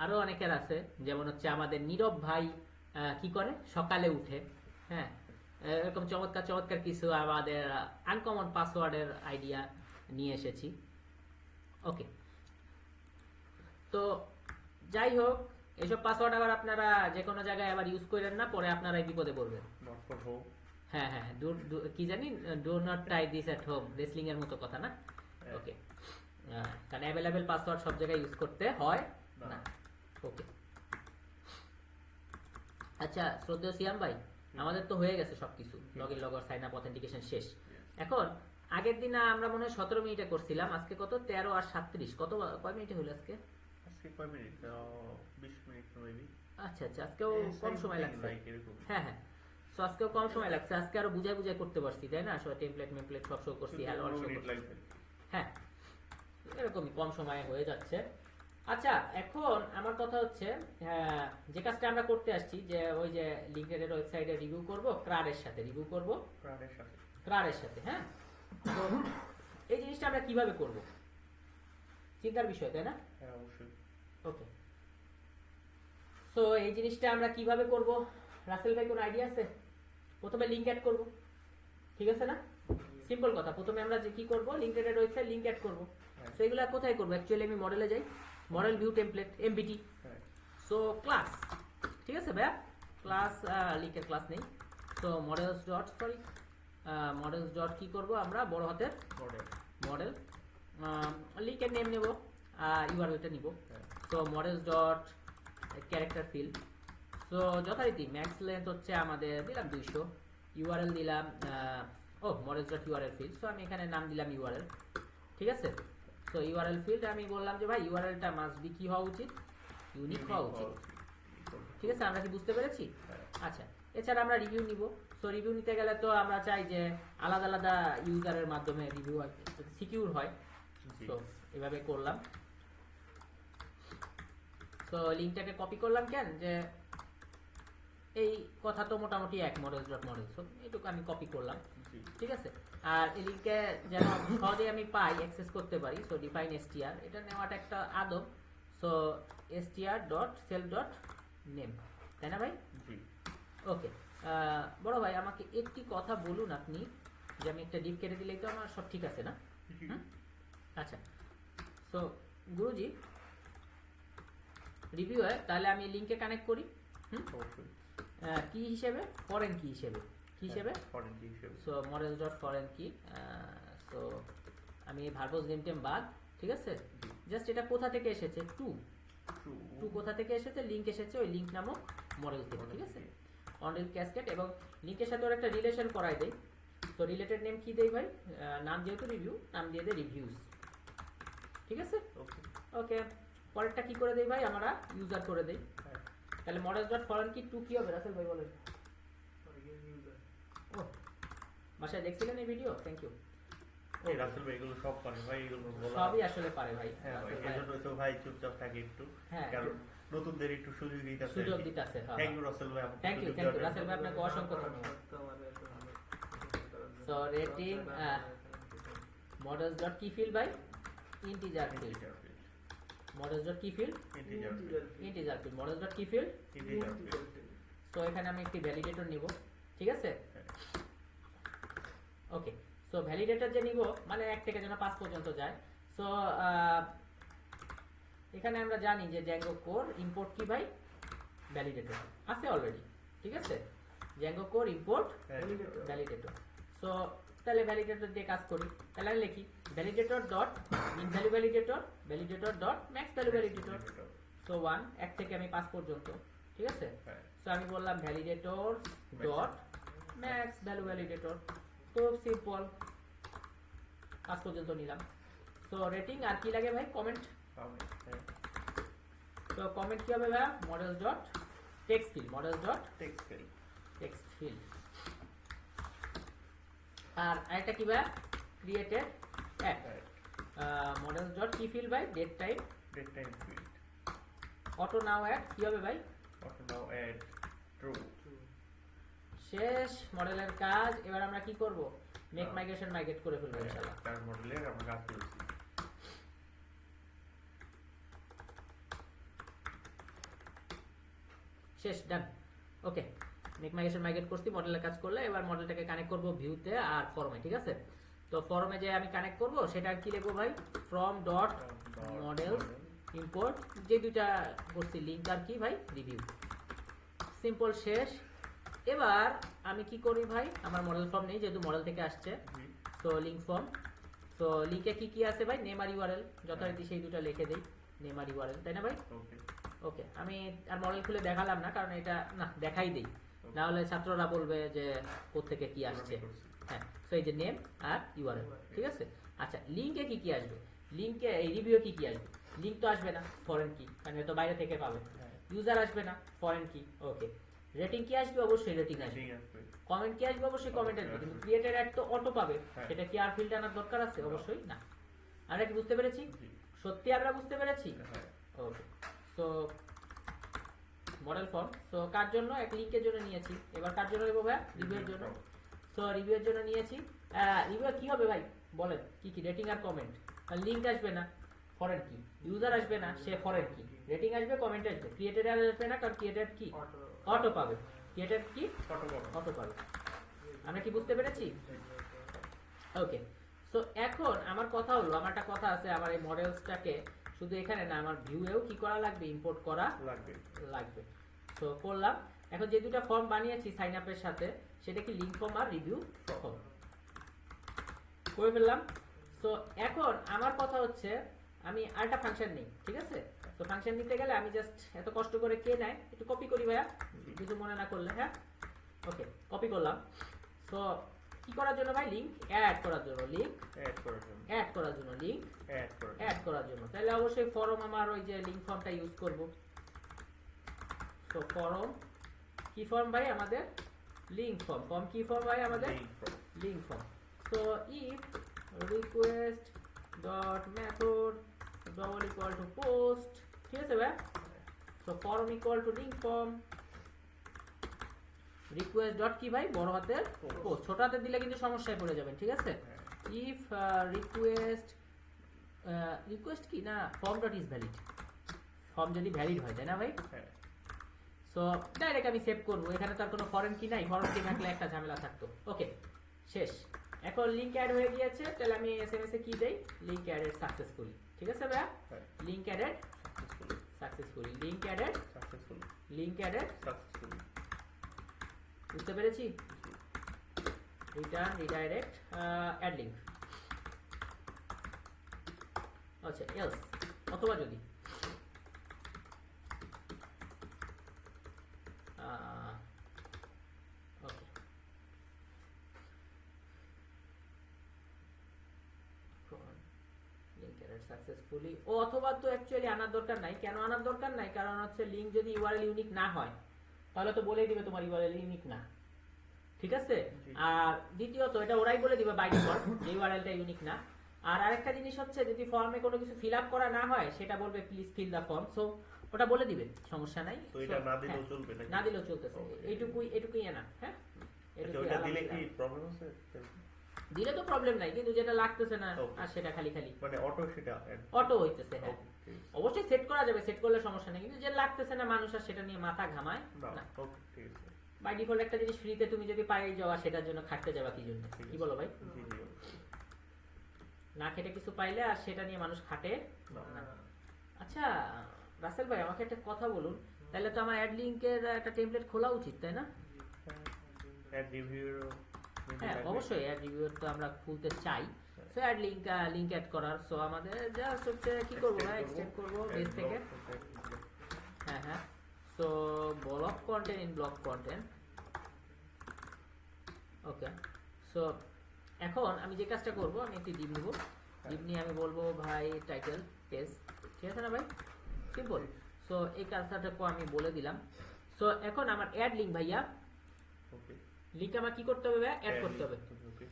আরো অনেকের আছে, যেমন হচ্ছে আমাদের নীরব ভাই কি করে, সকালে উঠে। হ্যাঁ, এরকম চমৎকার চমৎকার কিছু আমাদের আনকমন পাসওয়ার্ডের আইডিয়া নিয়ে এসেছি। ওকে, তো যাই হোক, এইসব পাসওয়ার্ড আবার আপনারা যে কোনো জায়গায় আবার ইউজ করেন না, পরে আপনারাই বিপদে পড়বেন। Not for home. হ্যাঁ হ্যাঁ, কি জানি, do not try this at home, wrestling এর মতো কথা না? ওকে, কারণ অ্যাভেলেবেল পাসওয়ার্ড সব জায়গায় ইউজ করতে হয় না। ওকে, আচ্ছা শ্রদ্ধেয় সিয়াম ভাই, আমাদের তো হয়ে গেছে সবকিছু, login log out sign up authentication শেষ। এখন আগের দিন আমরা মনে হয় 17 মিনিটে করছিলাম, আজকে কত 13 আর 37, কয় মিনিটে হলো আজকে? আজকে কয় মিনিট? 20 minute maybe. আচ্ছা আচ্ছা, আজকেও কম সময় লাগছে। লাইক এরকম হ্যাঁ হ্যাঁ, সো আজকেও কম সময় লাগছে, আজকে আরো বুঝাই বুঝাই করতে পারছি তাই না, আসলে টেমপ্লেট মেমপ্লেট সব শো করছি, হ্যালো শো করছি। লাইক হ্যাঁ, এরকমই কম সময়ে হয়ে যাচ্ছে। আচ্ছা, এখন আমার কথা হচ্ছে যে কাজটা আমরা করতে আসছি, যে ওই যে লিঙ্কডইনের ওয়েবসাইটে রিভিউ করব, ক্রারের সাথে রিভিউ করব, প্রাণের সাথে ক্রারের সাথে। হ্যাঁ, তো এই জিনিসটা আমরা কিভাবে করব, চিন্তার বিষয় তাই না? হ্যাঁ অবশ্যই ওকে, সো এই জিনিসটা আমরা কিভাবে করব, রাসেল ভাই কোনো আইডিয়া আছে? প্রথমে লিংক অ্যাড করব, ঠিক আছে না? সিম্পল কথা, প্রথমে আমরা যে কি করব, লিঙ্কডইনের ওয়েবসাইট লিংক অ্যাড করব। হ্যাঁ। সো এগুলা কোথায় করব? অ্যাকচুয়ালি আমি মডেলে যাই, মডেল ভিউ টেমপ্লেট এমবিটি, হ্যাঁ সো ক্লাস, ঠিক আছে ভাইয়া, ক্লাস লিঙ্কের ক্লাস নেই, so models dot sorry models dot কি করব আমরা, বড় হাতের মডেল মডেল, লিঙ্কের নেম নেব, ইউআরএলটা নিব, হ্যাঁ so models dot character field, so যথারীতি ম্যাক্স লেন্থ হচ্ছে আমাদের দিলাম 200, ইউআরএল দিলাম models dot URL field, so আমি এখানে নাম দিলাম ইউআরএল, ঠিক আছে? সো ইউআরএল ফিল্ড আমি বললাম যে ভাই ইউআরএলটা মাস্ট বি কি হওয়া উচিত, ইউনিক হওয়া উচিত, ঠিক আছে? আমরা কি বুঝতে পেরেছি? হ্যাঁ। আচ্ছা, এছাড়া আমরা রিভিউ নিব, সো রিভিউ নিতে গেলে তো আমরা চাই যে আলাদা আলাদা ইউজারের মাধ্যমে রিভিউ সিকিউর হয়, জি তো এভাবে করলাম। তো লিঙ্কটাকে কপি করলাম কেন, যে এই কথা তো মোটামুটি এক, মডেলস ডট মডেল, সো এইটুকু আমি কপি করলাম, জি ঠিক আছে? আর এই লিঙ্কে যেন সহজে আমি পাই, অ্যাক্সেস করতে পারি, সো ডিফাইন এসটিআর, এটা নেওয়াটা একটা আদব, so STR dot self dot name, তাই না ভাই? জি ওকে, বড় ভাই আমাকে একটি কথা বলুন আপনি, যে আমি একটা ডিপ কেটে দিলেই তো আমার সব ঠিক আছে না? জি হুম? আচ্ছা, সো গুরুজি রিভিউ হয়, তাহলে আমি লিঙ্কে কানেক্ট করি, অবশ্যই কি হিসেবে, ফরেন কি হিসেবে, কি হিসেবে, ফরেন কি হিসেবে so models dot foreign key, so আমি ভার্বস নেম টেম বাদ, ঠিক আছে? জাস্ট এটা কোথা থেকে এসেছে, টু কোথা থেকে এসেছে, লিঙ্ক এসেছে ওই লিঙ্ক নামক মডেল থেকে, ঠিক আছে? অনরিল ক্যাসকেড, এবং লিঙ্কের সাথে ওর একটা রিলেশন করাই দেই, তো রিলেটেড নেম কি দেই ভাই, নাম যেহেতু রিভিউ, নাম দিয়ে দেয় রিভিউজ, ঠিক আছে? ওকে ওকে, পরেরটা কি করে দেই ভাই, আমরা ইউজার করে দেই, হ্যাঁ তাহলে models dot foreign key to কি হবে রাসেল ভাই বলেন? ও, বাসায় দেখছিলেন এই ভিডিও? Thank you. এই রাসেল ভাই এগুলো সব পারে ভাই, এগুলো বলা সবই আসলে পারে ভাই, হ্যাঁ ভাই, রাসেল ভাই। এজন্য তো ভাই চুপচাপ থাকে একটু, হ্যাঁ, কারণ নতুনদের একটু সুযোগ দিতেছে। সুযোগ দিতেছে, হ্যাঁ। থ্যাংক ইউ রাসেল ভাই, আমাকে থ্যাংক ইউ, সুযোগ থ্যাংক ইউ দেওয়ার রাসেল ভাই, আপনাকে অসংখ্য ধন্যবাদ। So, rating, models dot key field by integer জন্য। field, Integer field, models dot key field, integer field, integer field, models dot key field, integer field, so এখানে আমি একটি ভ্যালিডেটর নিব, ঠিক আছে? হ্যাঁ। ওকে, সো ভ্যালিডেটর যে নিব মানে 1 থেকে যেন 5 পর্যন্ত যায়, সো এখানে আমরা জানি যে জ্যাঙ্গো কোর ইম্পোর্ট কি ভাই, ভ্যালিডেটর আছে অলরেডি, ঠিক আছে? Django core import validator, so তাহলে ভ্যালিডেটর দিয়ে কাজ করি, তাহলে আমি লিখি validator dot min value validator, validator dot max value validator, so 1 থেকে আমি 5 পর্যন্ত, ঠিক আছে? হ্যাঁ। সো আমি বললাম validator dot max value validator, তো সিম্পল 5 পর্যন্ত নিলাম। সো রেটিং আর কি লাগে ভাই, কমেন্ট, হ্যাঁ। তো কমেন্ট কি হবে ভাই, models dot text field, models dot text field, text field, আর আরেকটা কি ভাই, ক্রিয়েটেড অ্যাড, মডেলস ডট কি field by date time, date time field, auto now add কি হবে ভাই, অটো নাও অ্যাড ট্রু, শেষ মডেলের কাজ। এবার আমরা কি করব, মেক মাইগ্রেশন মাইগ্রেট করে ফেলবো ইনশাআল্লাহ। কার মডেলের আমরা কাজ করেছি। শেষ, ডান। ওকে, মেক মাইগ্রেশন মাইগ্রেট করছি, মডেলের কাজ করলে এবার মডেলটাকে কানেক্ট করব ভিউতে আর ফর্মে, ঠিক আছে? তো ফর্মে যে আমি কানেক্ট করব সেটা কি লিখবো ভাই, ফ্রম ডট মডেল ইম্পোর্ট, যে দুইটা করছি লিঙ্ক আর কি ভাই, রিভিউ, সিম্পল, শেষ। এবার আমি কি করি ভাই, আমার মডেল ফর্ম নেই যেহেতু মডেল থেকে আসছে, জি তো লিঙ্ক ফর্ম, তো লিঙ্কে কি কি আছে ভাই, নেম আর ইউআরএল, যথারীতি সেই দুটো লিখে দেই, নেম আর ইউআরএল, তাই না ভাই? ওকে ওকে, আমি আর মডেল খুলে দেখালাম না, কারণ এটা না দেখাই দেই, না হলে ছাত্ররা বলবে যে কোত্থেকে কি আসছে। হ্যাঁ, তো এই যে নেম আর ইউআরএল, ঠিক আছে? আচ্ছা, লিঙ্কে কি কি আসবে, লিঙ্কে এই রিভিউ কি কি আসবে, লিঙ্ক তো আসবে না, ফরেন কি, কারণ এটা তো বাইরে থেকে পাবে। ইউজার আসবে না, ফরেন কি, ওকে। রেটিং কি আসবে? অবশ্যই রেটিং আসবে। ঠিক আছে। কমেন্ট কি আসবে? অবশ্যই কমেন্ট আসবে। কিন্তু ক্রিয়েটেড অ্যাড তো অটো পাবে, হ্যাঁ। সেটা কি আর ফিল্ড আনার দরকার আছে? অবশ্যই না। আমরা কি বুঝতে পেরেছি? জি। সত্যি আমরা বুঝতে পেরেছি? হ্যাঁ। ওকে। সো মডেল ফর্ম, সো কার জন্য? এক লিংকের জন্য নিয়েছি। এবার কার জন্য নেবো ভাই? রিভিউয়ের জন্য। সো রিভিউয়ের জন্য নিয়েছি। রিভিউ কি হবে ভাই বলেন? কি কি? রেটিং আর কমেন্ট। লিংক আসবে না, ফরেন কি। ইউজার আসবে না, সে ফরেন কি। রেটিং আসবে, কমেন্ট আসবে। ক্রিয়েটেড আসবে না, কারণ ক্রিয়েটেড কি অটো পাবে। ক্রিয়েটেড কি ফটো কপি। অটো পাবে। আমরা কি বুঝতে পেরেছি? ওকে। সো এখন আমার কথা হলো, আমার একটা কথা আছে, আমার এই মডেলসটাকে শুধু এখানে না, আমার ভিউয়েও কি করা লাগবে? ইম্পোর্ট করা লাগবে। লাগবে। সো করলাম। এখন যে দুটো ফর্ম বানিয়েছি সাইন আপের সাথে, সেটা কি লিংক ফর্ম আর রিভিউ ফর্ম করে ফেললাম। সো এখন আমার কথা হচ্ছে, আমি আরেকটা ফাংশন নেই, ঠিক আছে? তো ফাংশন নিতে গেলে আমি জাস্ট এত কষ্ট করে কে নেয়, একটু কপি করি ভাইয়া, কিছু মনে না করলে। হ্যাঁ, ওকে, কপি করলাম। সো কি করার জন্য ভাই? লিংক অ্যাড করার জন্য। লিংক অ্যাড করার জন্য। অ্যাড করার জন্য, লিংক অ্যাড করার অ্যাড করার জন্য। তাহলে অবশ্যই ফরম, আমার ওই যে লিংক ফর্মটা ইউজ করব। তো ফরম কি ফর্ম ভাই? আমাদের লিংক ফর্ম। ফর্ম কি ফর্ম ভাই? আমাদের লিংক ফর্ম। তো if request dot method double equal to post, ঠিক আছে ভাই? তো form equal to link form, request dot কি ভাই? বড় হাতের পোস্ট। ছোট হাতে দিলে কিন্তু সমস্যায় পড়ে যাবেন, ঠিক আছে? ইফ রিকোয়েস্ট রিকোয়েস্ট কি না, form dot is valid. Form যদি ভ্যালিড হয়, তাই না ভাই? হ্যাঁ। সো ডাইরেক্ট আমি সেভ করব। এখানে তো আর কোনো ফরেন কি নাই, ফরেন কি থাকলে একটা ঝামেলা থাকতো। ওকে, শেষ। এখন লিংক অ্যাড হয়ে গিয়েছে, তাহলে আমি এসএমএস এ কি দেই? লিংক অ্যাডেড সাকসেসফুলি, ঠিক আছে ভাইয়া? হ্যাঁ। Link added successfully, link added, successfully. Link added successfully. বুঝতে পেরেছি? Return redirect add link. আচ্ছা, এলস অথবা যদি ওকে, লিংক অ্যাডেড সাকসেসফুলি। ও অথবা তো অ্যাকচুয়ালি আনার দরকার নাই। কেন আনার দরকার নাই? কারণ হচ্ছে লিংক যদি ইউআরএল ইউনিক না হয়, তাহলে তো বলেই দিবে তোমার ইউআরএল ইউনিক না, ঠিক আছে? আর দ্বিতীয়ত এটা ওরাই বলে দিবে বাই ডিফল্ট যে ইউআরএলটা ইউনিক না। আর আরেকটা জিনিস হচ্ছে, যদি ফর্মে কোনো কিছু ফিল আপ করা না হয়, সেটা বলবে please fill the form. So ওটা বলে দিবে, সমস্যা নাই। তো এটা না দিলেও হ্যাঁ, চলবে নাকি? না দিলেও চলতেছে। এইটুকুই এনা। হ্যাঁ, আচ্ছা, ওটা দিলে কি প্রবলেম আছে? দিলে তো প্রবলেম নাই, কিন্তু যেটা লাগতেছে না Okay. আর সেটা খালি খালি মানে অটো সেটা add অটো হইতেছে। হ্যাঁ, Okay, ঠিক আছে। অবশ্যই সেট করা যাবে, সেট করলে সমস্যা নেই, কিন্তু যে লাগতেছে না মানুষ আর সেটা নিয়ে মাথা ঘামায় না, না। ওকে, ঠিক আছে। বাই ডিফল্ট একটা জিনিস ফ্রিতে তুমি যদি পাই যাওয়া, সেটার জন্য খাটতে যাবা কি জন্য? ঠিক কি আছে। বলো ভাই? জি, জি, অবশ্যই। না খেটে কিছু পাইলে আর সেটা নিয়ে মানুষ খাটে না। না। আচ্ছা রাসেল ভাই, আমাকে একটা কথা বলুন, তাহলে তো আমার অ্যাড লিংকের একটা টেমপ্লেট খোলা উচিত, তাই না? অ্যাড রিভিউর হ্যাঁ, অবশ্যই অ্যাড রিভিউ তো আমরা খুলতে চাই। সো অ্যাড লিংক অ্যাড করার, সো আমাদের জাস্ট হচ্ছে কি করব ভাই? এক্সটেন্ড করব বেস থেকে। হ্যাঁ হ্যাঁ, so block contained in block content. Okay, so এখন আমি যে কাজটা করব, আমি একটি ডিপ নিব। ডিপ নিয়ে আমি বলবো ভাই টাইটেল টেস্ট, ঠিক আছে না ভাই? সিম্পল। সো এই কাজটাকে আমি বলে দিলাম। সো এখন আমার অ্যাড লিংক ভাইয়া, ওকে। লিংক আমার কি করতে হবে ভাইয়া? অ্যাড করতে হবে। ওকে।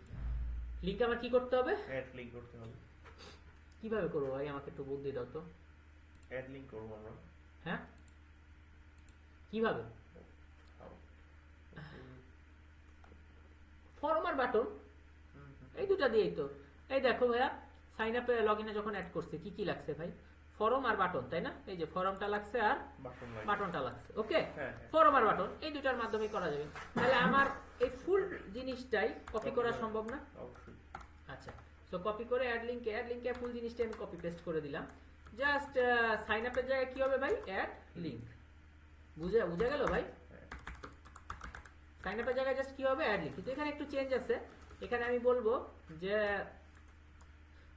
লিংক আমার কি করতে হবে? অ্যাড লিংক করতে হবে। কিভাবে করবো ভাই? আমাকে একটু বুদ্ধি দাও তো। অ্যাড লিংক করব আমরা। হ্যাঁ, কিভাবে? How? ফর্ম আর বাটন, এই দুটা দিয়েই তো। এই দেখো ভাইয়া, সাইন আপে লগইনে যখন অ্যাড করছে কি কি লাগছে ভাই? ফর্ম আর বাটন, তাই না? এই যে ফর্মটা লাগছে আর বাটন লাগবে। বাটনটা লাগছে। ওকে, হ্যাঁ, হ্যাঁ। ফর্ম আর বাটন এই দুটার মাধ্যমে করা যাবে। তাহলে আমার এই ফুল জিনিসটাই কপি করা সম্ভব না? অবশ্যই। আচ্ছা, সো কপি করে অ্যাড লিংকে ফুল জিনিসটা আমি কপি পেস্ট করে দিলাম। জাস্ট সাইন আপের জায়গায় কি হবে ভাই? Add link. বুঝা গেল ভাই? সাইন আপের জায়গায় জাস্ট কি হবে? Add link. কিন্তু এখানে একটু চেঞ্জ আছে। এখানে আমি বলবো যে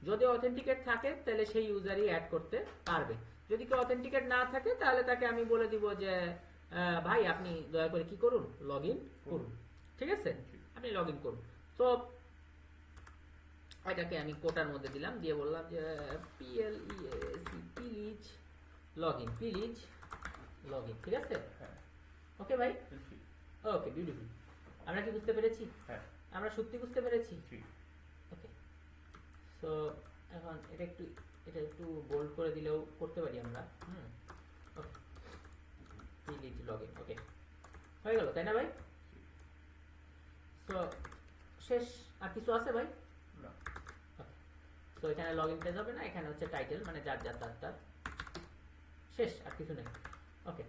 যদি অথেন্টিকেট থাকে তাহলে সেই ইউজারই অ্যাড করতে পারবে। যদি কেউ অথেন্টিকেট না থাকে তাহলে তাকে আমি বলে দিব যে ভাই আপনি দয়া করে কি করুন? লগ ইন করুন, ঠিক আছে? আপনি লগ ইন করুন। তো এটাকে আমি কোটার মধ্যে দিলাম, দিয়ে বললাম যে please log in, please login, ঠিক আছে? হ্যাঁ ওকে ভাই, জি ওকে বিউটিফুল। আমরা কি বুঝতে পেরেছি? হ্যাঁ আমরা সত্যি বুঝতে পেরেছি। জি ওকে, সো এখন এটা একটু বোল্ড করে দিলেও করতে পারি আমরা। ওকে, ডিলিট লগইন, ওকে হয়ে গেল, তাই না ভাই? সো শেষ, আর কিছু আছে ভাই? না তো এখানে লগইন পেজ হবে না, এখানে হচ্ছে টাইটেল, মানে যার যার তার তার, শেষ, আর কিছু নেই। ওকে,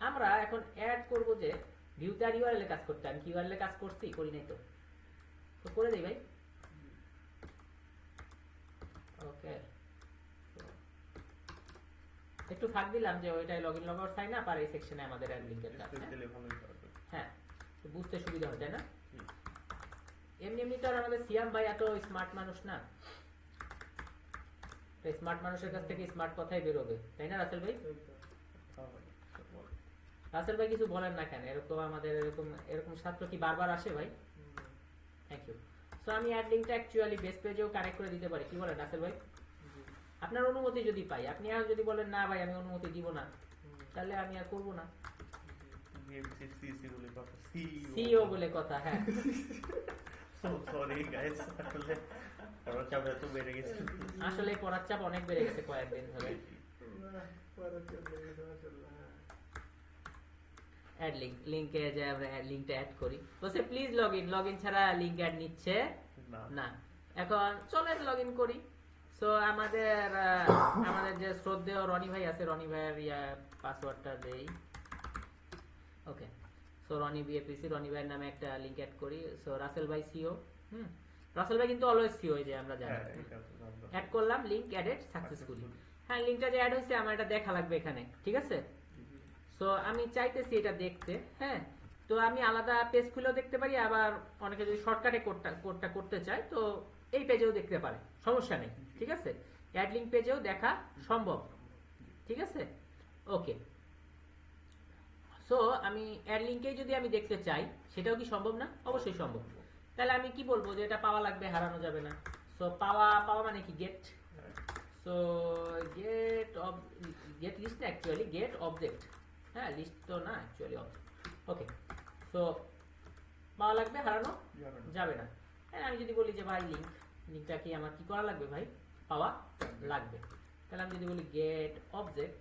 আমরা এখন অ্যাড করব যে ভিউতে আর ইউআরএল এ কাজ করতে। আমি কি ইউআরএল এ কাজ করছি? করি নাই তো, তো করে দেই ভাই। ওকে, একটু ফাঁক দিলাম যে ওইটাই login log out sign up, আর এই সেকশনে আমাদের অ্যাড লিংকের কাজ। স্পেস দিলে ভালোই হবে হ্যাঁ, তো বুঝতে সুবিধা হয়, তাই না? জি এমনি এমনি তো আর আমাদের সিয়াম ভাই এত স্মার্ট মানুষ না, স্মার্ট মানুষের কাছ থেকে স্মার্ট কথাই বেরোবে, তাই না রাসেল ভাই? হ্যাঁ ভাই বল। রাসেল ভাই কিছু বলেন না কেন? এরকম আমাদের এরকম ছাত্র কি বারবার আসে ভাই? Thank you. সো আমি অ্যাড লিংকটা অ্যাকচুয়ালি বেস পেজেও কানেক্ট করে দিতে পারি, কি বলেন রাসেল ভাই? আপনার অনুমতি যদি পাই। আপনি আর যদি বলেন না ভাই আমি অনুমতি দিব না, তাহলে আমি আর করব না। বিএমসি সিসি বলে কথা সিইও বলে কথা, হ্যাঁ। সরি গাইস আসলে আমার চাপ এত বেড়ে গেছে আসলে পড়ার চাপ অনেক বেড়ে গেছে কয়েকদিন ধরে। অ্যাড লিংকে যে আমরা লিংকটা অ্যাড করি, বলছে প্লিজ লগইন ছাড়া লিংক অ্যাড নিচ্ছে না না। এখন চলেন লগইন করি। সো আমাদের যে শ্রদ্ধেয় রনি ভাই আছে, রনি ভাইয়ের পাসওয়ার্ডটা দেই। ওকে, সো রনি বিএপিসি, রনি ভাইয়ের নামে একটা লিংক অ্যাড করি। সো রাসেল ভাই সিও, রাসেল ভাই কিন্তু অলওয়েজ সিও, এই যে আমরা জানি। হ্যাঁ এটা তো জানলাম অ্যাড করলাম, লিংক অ্যাডেড সাকসেসফুলি। হ্যাঁ, লিংকটা যে অ্যাড হয়েছে আমার এটা দেখা লাগবে এখানে, ঠিক আছে? সো আমি চাইতেছি এটা দেখতে, হ্যাঁ। তো আমি আলাদা পেজ খুলেও দেখতে পারি, আবার অনেকে যদি শর্টকাটে কোডটা করতে চায় তো এই পেজেও দেখতে পারে, সমস্যা নেই, ঠিক আছে? অ্যাড লিংক পেজেও দেখা সম্ভব, ঠিক আছে? ওকে, সো আমি অ্যাড লিংকেই যদি আমি দেখতে চাই সেটাও কি সম্ভব না? অবশ্যই সম্ভব। তাহলে আমি কি বলবো যে এটা পাওয়া লাগবে, হারানো যাবে না। সো পাওয়া মানে কি? গেট। সো গেট লিস্ট না, অ্যাকচুয়ালি গেট অবজেক্ট। হ্যাঁ, লিস্ট তো না, অ্যাকচুয়ালি অবজেক্ট। ওকে, সো পাওয়া লাগবে, হারানো যাবে না। হ্যাঁ, আমি যদি বলি যে ভাই লিংকটা কি আমার কি করা লাগবে ভাই? পাওয়া লাগবে। তাহলে আমি যদি বলি গেট অবজেক্ট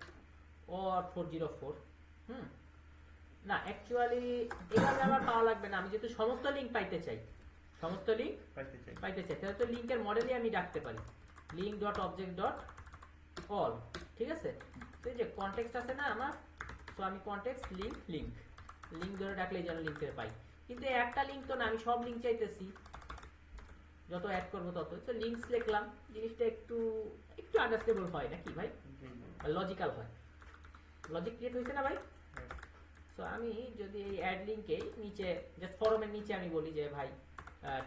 অর 404, না অ্যাকচুয়ালি এভাবে আমার পাওয়া লাগবে না। আমি যেহেতু সমস্ত লিংক পাইতে চাই, পাইতে চাই, তাহলে তো লিংকের মডেলই আমি ডাকতে পারি, link dot object dot all, ঠিক আছে? তো এই যে কনটেক্সট আছে না আমার, তো আমি কনটেক্সট লিংক ধরে ডাকলেই যেন লিংকের পাই। কিন্তু একটা লিংক তো না, আমি সব লিংক চাইতেছি, যত অ্যাড করবো তত। তো লিংকস লিখলাম, জিনিসটা একটু আন্ডারস্ট্যান্ডেবল হয় নাকি ভাই? লজিক্যাল হয়, লজিক ক্রিয়েট হয়েছে না ভাই? তো আমি যদি এই অ্যাড লিংকে নিচে জাস্ট ফরমের নিচে আমি বলি যে ভাই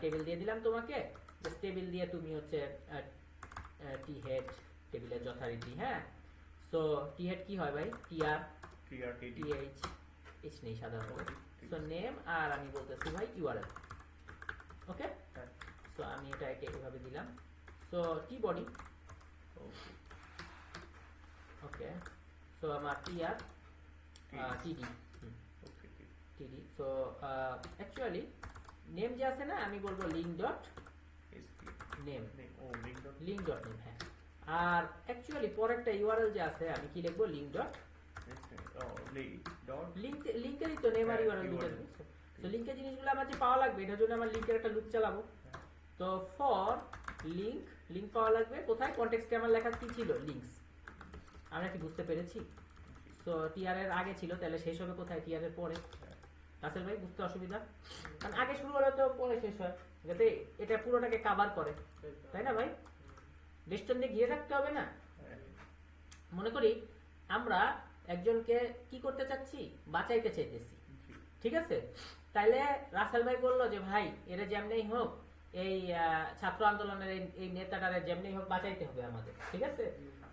টেবিল দিয়ে দিলাম তোমাকে, জাস্ট টেবিল দিয়ে তুমি হচ্ছে টি হেড টেবিলের যথারীতি, হ্যাঁ। সো টি হেড কি হয় ভাই? টিআর টিএইচ এইচ নেই সাধারণত। সো নেম, আর আমি বলতেছি ভাই ইউআরএল। ওকে, সো আমি এটাকে এভাবে দিলাম। সো টি বডি, ওকে। সো আমার টিআর টিডি সো অ্যাকচুয়ালি নেম যে আছে না, আমি বলবো লিংক ডট নেম, হ্যাঁ। আর অ্যাকচুয়ালি পরেরটা ইউআরএল যে আছে আমি কি লিখবো? লিংক ডট লিংকেরই তো নেম আর ইউআরএল দুটো। তো লিংকের জিনিসগুলো আমার যে পাওয়া লাগবে, এটার জন্য আমার লিংকের একটা লুপ চালাবো। তো ফর লিংক পাওয়া লাগবে কোথায়? কনটেক্সটে আমার লেখা কি ছিল? লিংকস। আমরা কি বুঝতে পেরেছি? তো টিআর এর আগে ছিল, তাহলে শেষ হবে কোথায়? টিআর এর পরে। রাসেল ভাই বুঝতে অসুবিধা? কারণ আগে শুরু হলে তো পরে শেষ হয়, যাতে এটা পুরোটাকে কভার করে, তাই না ভাই? বেস্টন দিয়ে ঘিরে রাখতে হবে না। মনে করি আমরা একজনকে কি করতে চাচ্ছি? বাঁচাইতে চাইতেছি, ঠিক আছে? তাইলে রাসেল ভাই বললো যে ভাই এরা যেমনেই হোক, এই ছাত্র আন্দোলনের এই নেতাটারে যেমনেই হোক বাঁচাইতে হবে আমাদের, ঠিক আছে?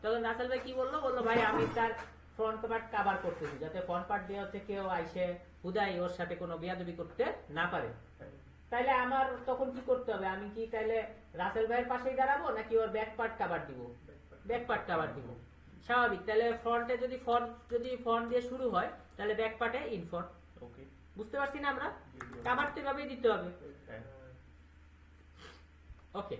তখন রাসেল ভাই কি বললো? ভাই আমি তার ফ্রন্ট পার্ট কভার করতেছি, যাতে ফ্রন্ট পার্ট দিয়ে হচ্ছে কেউ আইসে হুদাই ওর সাথে কোনো বিয়াদবি করতে না পারে। তাইলে আমার তখন কি করতে হবে? আমি কি তাইলে রাসেল ভাইয়ের পাশেই দাঁড়াবো, নাকি ওর ব্যাক পার্ট কভার দিব? ব্যাক পার্ট কভার দিব। স্বাভাবিক। তাহলে ফ্রন্টে যদি ফন্ট দিয়ে শুরু হয় তাহলে ব্যাক পার্টে ইনফন্ট। ওকে। বুঝতে পারছি না আমরা? কাভার তো এভাবেই দিতে হবে। হ্যাঁ। ওকে,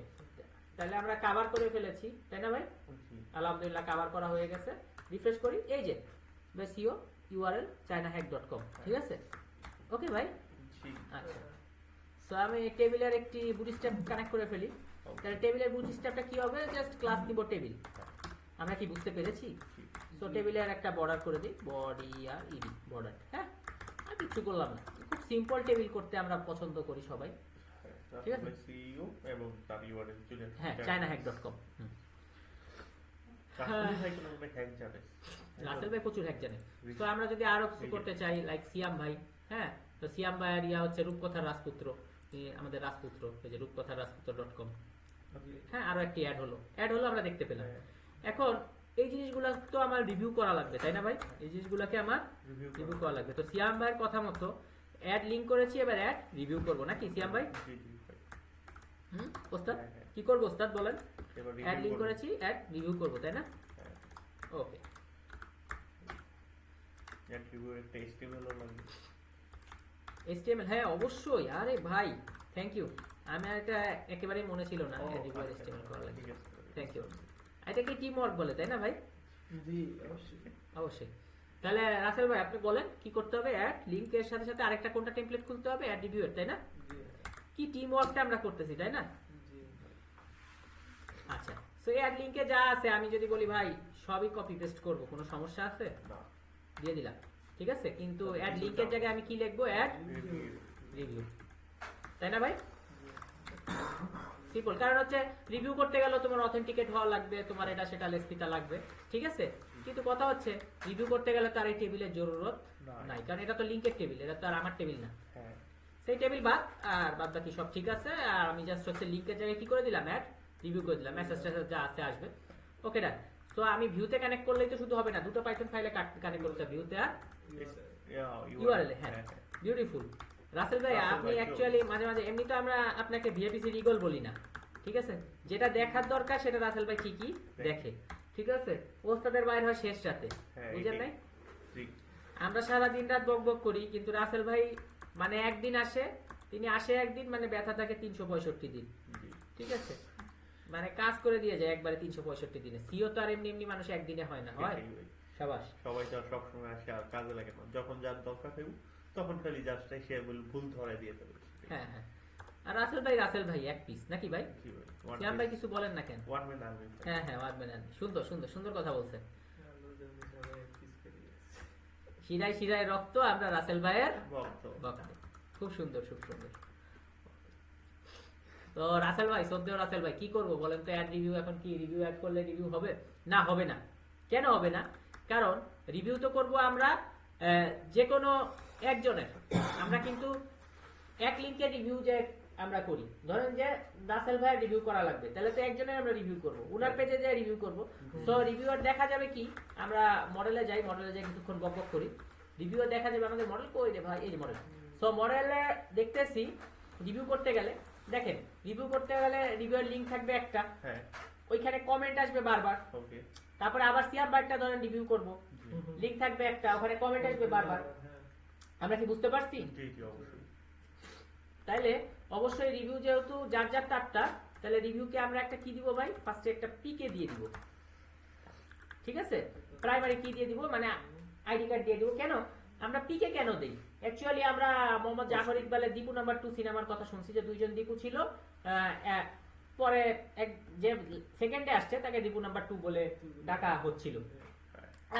তাহলে আমরা কভার করে ফেলেছি, তাই না ভাই? জি। আলহামদুলিল্লাহ কভার করা হয়ে গেছে। রিফ্রেশ করি, এই যে সিও ইউআরএল chinahack.com, ঠিক আছে? ওকে ভাই, জি। আচ্ছা। সো আমি টেবিলের একটি বুটস্ট্র্যাপ কানেক্ট করে ফেলি। তাহলে টেবিলের বুটস্ট্র্যাপটা কি হবে? জাস্ট ক্লাস নিব টেবিল। আমরা কি বুঝতে পেরেছি? জি। সো টেবিলের একটা বর্ডার করে দিই, বডি আর ইডি বর্ডার। হ্যাঁ, আর কিছু করলাম না, খুব সিম্পল টেবিল করতে আমরা পছন্দ করি সবাই। ঠিক আছে? সিইও এবং তার ইউআরএল চলে আসছে। হ্যাঁ, chinahack.com। রাসেল ভাই কোনো মনে হ্যাক জানে? রাসেল ভাই প্রচুর হ্যাক জানে। তো আমরা যদি আরো কিছু করতে চাই, লাইক সিয়াম ভাই, হ্যাঁ, তো সিয়াম ভাইয়ের ইয়া হচ্ছে রূপকথার রাজপুত্র, আমাদের রাজপুত্র, এই যে রূপকথার রাজপুত্র.com। হ্যাঁ, আরো একটি অ্যাড হলো আমরা দেখতে পেলাম। এখন এই জিনিসগুলো তো আমার রিভিউ করা লাগবে, তাই না ভাই? এই জিনিসগুলোকে আমার রিভিউ করা লাগবে। তো সিয়াম ভাইয়ের কথা মতো অ্যাড লিংক করেছি, এবার অ্যাড রিভিউ করব নাকি সিয়াম ভাই? জি জি ভাই। ওস্তাদ হ্যাঁ, হ্যাঁ। কি করব ওস্তাদ বলেন? এবার অ্যাড রিভিউ লিংক করেছি, অ্যাড রিভিউ করব, তাই না? হ্যাঁ। ওকে, অ্যাড রিভিউ একটা HTML ও লাগবে। HTML, হ্যাঁ অবশ্যই। আরে ভাই থ্যাংক ইউ, আমি এটা একেবারেই মনে ছিল না ও, অ্যাড রিভিউ আচ্ছা, HTML করা লাগে। ঠিক আছে। Thank you. এটাকে টিম ওয়ার্ক বলে, তাই না ভাই? জি অবশ্যই। অবশ্যই। তাহলে রাসেল ভাই আপনি বলেন কি করতে হবে? অ্যাড লিংকের সাথে সাথে আরেকটা কোনটা টেমপ্লেট খুলতে হবে? অ্যাড রিভিউ, তাই না? জি কি টিম ওয়ার্কটা আমরা করতেছি, তাই না? জি আচ্ছা, সো অ্যাড লিংকে যা আছে আমি যদি বলি ভাই সবই কপি পেস্ট করব, কোনো সমস্যা আছে? না। দিয়ে দিলাম, ঠিক আছে? কিন্তু অ্যাড লিংকের জায়গায় আমি কি লিখবো? Add review. রিভিউ, তাই না ভাই? সিম্পল। কারণ হচ্ছে রিভিউ করতে গেলে তোমার অথেন্টিকেট হওয়া লাগবে, তোমার এটা সেটা লেসপিটা লাগবে, ঠিক আছে? কিন্তু কথা হচ্ছে রিভিউ করতে গেলে তার এই টেবিলের জরুরত নাই, কারণ এটা তো লিংকের টেবিল, এটা তো আর আমার টেবিল না। হ্যাঁ। সেই টেবিল বাদ, আর বাদ বাকি সব ঠিক আছে। আর আমি জাস্ট হচ্ছে লিংকের জায়গায় কি করে দিলাম? অ্যাড রিভিউ করে দিলাম, মেসেজ টেসেজ যা আছে আসবে। ওকে ডান। সো আমি ভিউতে কানেক্ট করলেই তো শুধু হবে না, দুটো পাইথন ফাইলে কানেক্ট করতে হবে, ভিউতে আর ইউআরএল। হ্যাঁ, বিউটিফুল। রাসেল ভাই রাসেল আপনি ভাই, অ্যাকচুয়ালি মাঝে মাঝে এমনি তো আমরা আপনাকে ভিএপিসি রিগল বলি না, ঠিক আছে? যেটা দেখার দরকার সেটা রাসেল ভাই ঠিকই দেখে, ঠিক আছে? ওস্তাদের বাইরে হয় শেষ রাতে, হ্যাঁ, বুঝলেন এটাই। নাই? জি। আমরা সারা দিন রাত বক বক করি, কিন্তু রাসেল ভাই মানে একদিন আসে, তিনি আসে একদিন, মানে ব্যথা থাকে 365 দিন, জি। ঠিক আছে? মানে কাজ করে দিয়ে যায় একবারে 365 দিনে। সিও তো আর এমনি এমনি মানুষ একদিনে হয় না, হয়? এটাই ভাই। সাবাস। সবাই তো আর সবসময় আসে আর কাজে লাগে না, যখন যার দরকার হইব তখন খালি জাস্ট সে ভুল ধরে দিয়ে দেবে। হ্যাঁ হ্যাঁ। আর রাসেল ভাই এক পিস নাকি ভাই? জি ভাই। শ্যাম ভাই কিছু বলেন না কেন? One man army. হ্যাঁ হ্যাঁ, ওয়ান ম্যান আর্মি। সুন্দর সুন্দর সুন্দর কথা বলছেন। শিরায় শিরায় রক্ত, আমরা রাসেল ভাইয়ের ভক্ত। ভক্ত। খুব সুন্দর, খুব সুন্দর। তো রাসেল ভাই, শ্রদ্ধেয় রাসেল ভাই, কি করব বলেন তো? অ্যাড রিভিউ এখন কি রিভিউ অ্যাড করলে রিভিউ হবে? না, হবে না। কেন হবে না? কারণ রিভিউ তো করব আমরা যে কোনো একজনের। আমরা কিন্তু এক লিংকের রিভিউ যে আমরা করি, ধরেন যে রাসেল ভাইয়ের রিভিউ করা লাগবে, তাহলে তো একজনের আমরা রিভিউ করব, উনার পেজে যে রিভিউ করব। সো রিভিউয়ার দেখা যাবে কি, আমরা মডেলে যাই কিছুক্ষণ বক বক করি, রিভিউয়ার দেখা যাবে আমাদের মডেল কই রে ভাই, এই যে মডেল। সো মডেলে দেখতেছি রিভিউ করতে গেলে, দেখেন রিভিউ করতে গেলে রিভিউয়ার লিংক থাকবে একটা, হ্যাঁ। ওইখানে কমেন্ট আসবে বারবার। ওকে। তারপরে আবার সিয়াম ভাইটা ধরেন রিভিউ করব, লিংক থাকবে একটা, ওখানে কমেন্ট আসবে বারবার। আমরা কি বুঝতে পারছি? জি জি অবশ্যই। তাইলে অবশ্যই রিভিউ যেহেতু যার যার তারটা, তাহলে রিভিউকে আমরা একটা কি দিব ভাই? ফার্স্টে একটা পিকে দিয়ে দিব, ঠিক আছে? প্রাইমারি কি দিয়ে দিব, মানে আইডি কার্ড দিয়ে দিব। কেন আমরা পিকে কেন দেই? অ্যাকচুয়ালি আমরা মোহাম্মদ জাফর ইকবালের দীপু নাম্বার 2 সিনেমার কথা শুনছি, যে দুইজন দীপু ছিল, পরে এক যে সেকেন্ডে আসছে তাকে দীপু নাম্বার 2 বলে ডাকা হচ্ছিল।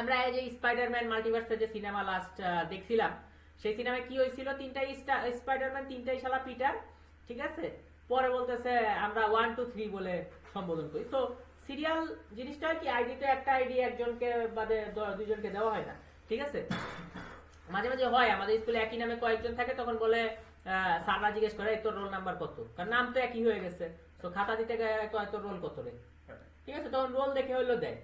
আমরা এই যে স্পাইডারম্যান মাল্টিভার্সের যে সিনেমা লাস্ট দেখছিলাম, সেই সিনেমায় কি হয়েছিল? তিনটাই স্পাইডারম্যান, তিনটাই শালা পিটার, ঠিক আছে? পরে বলতেছে আমরা 1 2 3 বলে সম্বোধন করি। তো সিরিয়াল জিনিসটা কি, আইডি তো একটা আইডি একজনকে বাদে দুইজনকে দেওয়া হয় না, ঠিক আছে? মাঝে মাঝে হয় আমাদের স্কুলে একই নামে কয়েকজন থাকে, তখন বলে স্যাররা জিজ্ঞেস করে তোর রোল নাম্বার কত, কারণ নাম তো একই হয়ে গেছে। তো খাতা দিতে গেলে তোর রোল কত রে, ঠিক আছে? তখন রোল দেখে হইলো দেয়।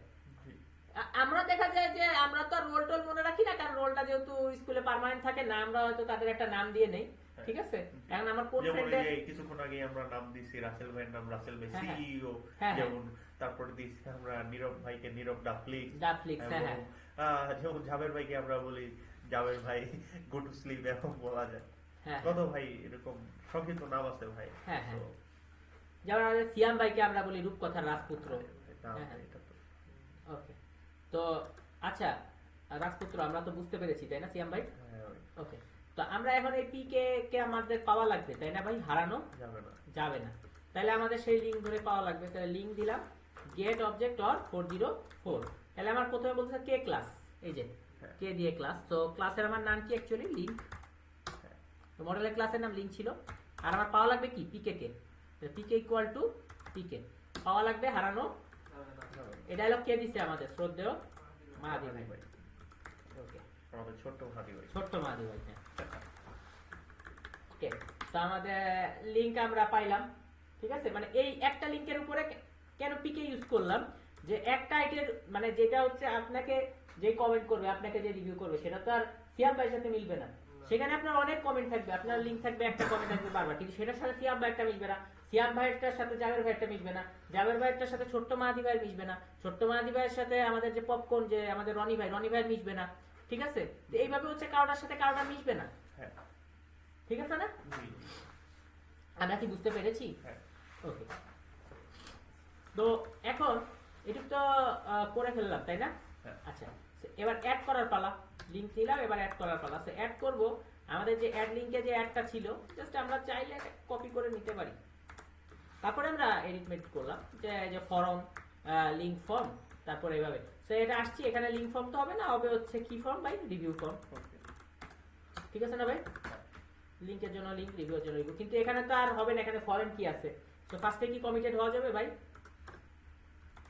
আমরা দেখা যায় যে আমরা তো রোল টোল মনে রাখি না, কারণ রোলটা যেহেতু স্কুলে পার্মানেন্ট থাকে না, আমরা হয়তো তাদের একটা নাম দিয়ে নেই। ঠিক আছে এখন আমার কোন যেমন ফ্রেন্ডের এই যে কিছুক্ষণ আগে আমরা নাম দিছি রাসেল ভাইয়ের নাম রাসেল ভাই হ্যাঁ, হ্যাঁ। সিইও, হ্যাঁ, হ্যাঁ। যেমন তারপরে দিছি আমরা নীরব ভাইকে নীরব ডাফলিক্স, ডাফলিক্স, হ্যাঁ, হ্যাঁ। যেমন জাবের ভাইকে আমরা বলি জাবের ভাই গো টু স্লিপ এরকম বলা যায়। হ্যাঁ, কত ভাই এরকম সংক্ষিপ্ত নাম আছে ভাই। হ্যাঁ, হ্যাঁ। তো যেমন আমাদের সিয়াম ভাইকে আমরা বলি রূপকথার রাজপুত্র। নাম হ্যাঁ, হ্যাঁ। এটা তো ওকে, তো আচ্ছা রাজপুত্র আমরা তো বুঝতে পেরেছি তাই না সিয়াম ভাই? হ্যাঁ, ওই ওকে, তো আমরা এখন এই পিকে কে আমাদের পাওয়া লাগবে তাই না ভাই? হারানো যাবে না। যাবে না, তাহলে আমাদের সেই লিঙ্ক ধরে পাওয়া লাগবে। তাহলে লিঙ্ক দিলাম গেট অবজেক্ট অর 404। তাহলে আমার প্রথমে বলতেছে কে ক্লাস, এই যে হ্যাঁ। কে দিয়ে ক্লাস, তো ক্লাসের আমার নাম কি অ্যাকচুয়ালি লিঙ্ক, হ্যাঁ। তো মডেলের ক্লাসের নাম লিঙ্ক ছিল। আর আমার পাওয়া লাগবে কি পিকে কে, পিকে ইকুয়াল টু পিকে পাওয়া লাগবে হারানো। যাবে না। এটা হলো কে দিছে আমাদের শ্রদ্ধেয় মাহাদি ভাই। ভাই, ওকে, আমাদের ছোট্ট ভাই ভাই। ছোট্ট মাহাদি ভাই, হ্যাঁ। ওকে, তো আমাদের লিংক আমরা পাইলাম, ঠিক আছে। মানে এই একটা লিংকের উপরে কেন পিকে ইউজ করলাম, যে একটা আইটের মানে যেটা হচ্ছে আপনাকে যে কমেন্ট করবে, আপনাকে যে রিভিউ করবে, সেটা তো আর সিয়াম ভাইয়ের সাথে মিলবে না। সেখানে আপনার অনেক কমেন্ট থাকবে, আপনার লিংক থাকবে, একটা কমেন্ট থাকবে বারবার, কিন্তু সেটার সাথে সিয়াম ভাইয়েরটা মিলবে না, সিয়াম ভাইয়েরটার সাথে জাবের ভাইয়েরটা মিলবে না, জাবের ভাইয়েরটার সাথে ছোট্ট মাহাদি ভাইয়ের মিশবে না, ছোট্ট মাহাদি ভাইয়ের সাথে আমাদের যে পপকর্ন যে আমাদের রনি ভাইয়ের মিশবে না, ঠিক আছে। তো এইভাবে হচ্ছে কারোটার সাথে কারোটা মিশবে না, হ্যাঁ, ঠিক আছে না? জি, আমরা কি বুঝতে পেরেছি? হ্যাঁ। ওকে, তো এখন এটুক তো করে ফেললাম তাই না? হ্যাঁ। আচ্ছা, এবার অ্যাড করার পালা, লিংক দিলাম, এবার অ্যাড করার পালা। তো অ্যাড করব, আমাদের যে অ্যাড লিংকে যে অ্যাডটা ছিল, জাস্ট আমরা চাইলে কপি করে নিতে পারি। তারপরে আমরা এডিটমেন্ট করলাম যে ফর্ম, লিংক ফর্ম, তারপরে এভাবে। তো এটা আসছি, এখানে লিংক ফর্ম তো হবে না, হবে হচ্ছে কি ফর্ম ভাই? রিভিউ ফর্ম, ওকে। ঠিক আছে না ভাই? লিংকের জন্য লিংক, রিভিউর জন্য রিভিউ, কিন্তু এখানে তো আর হবে না, এখানে ফরেন কি আছে। তো ফার্স্টে কি কমিটেড হওয়া যাবে ভাই?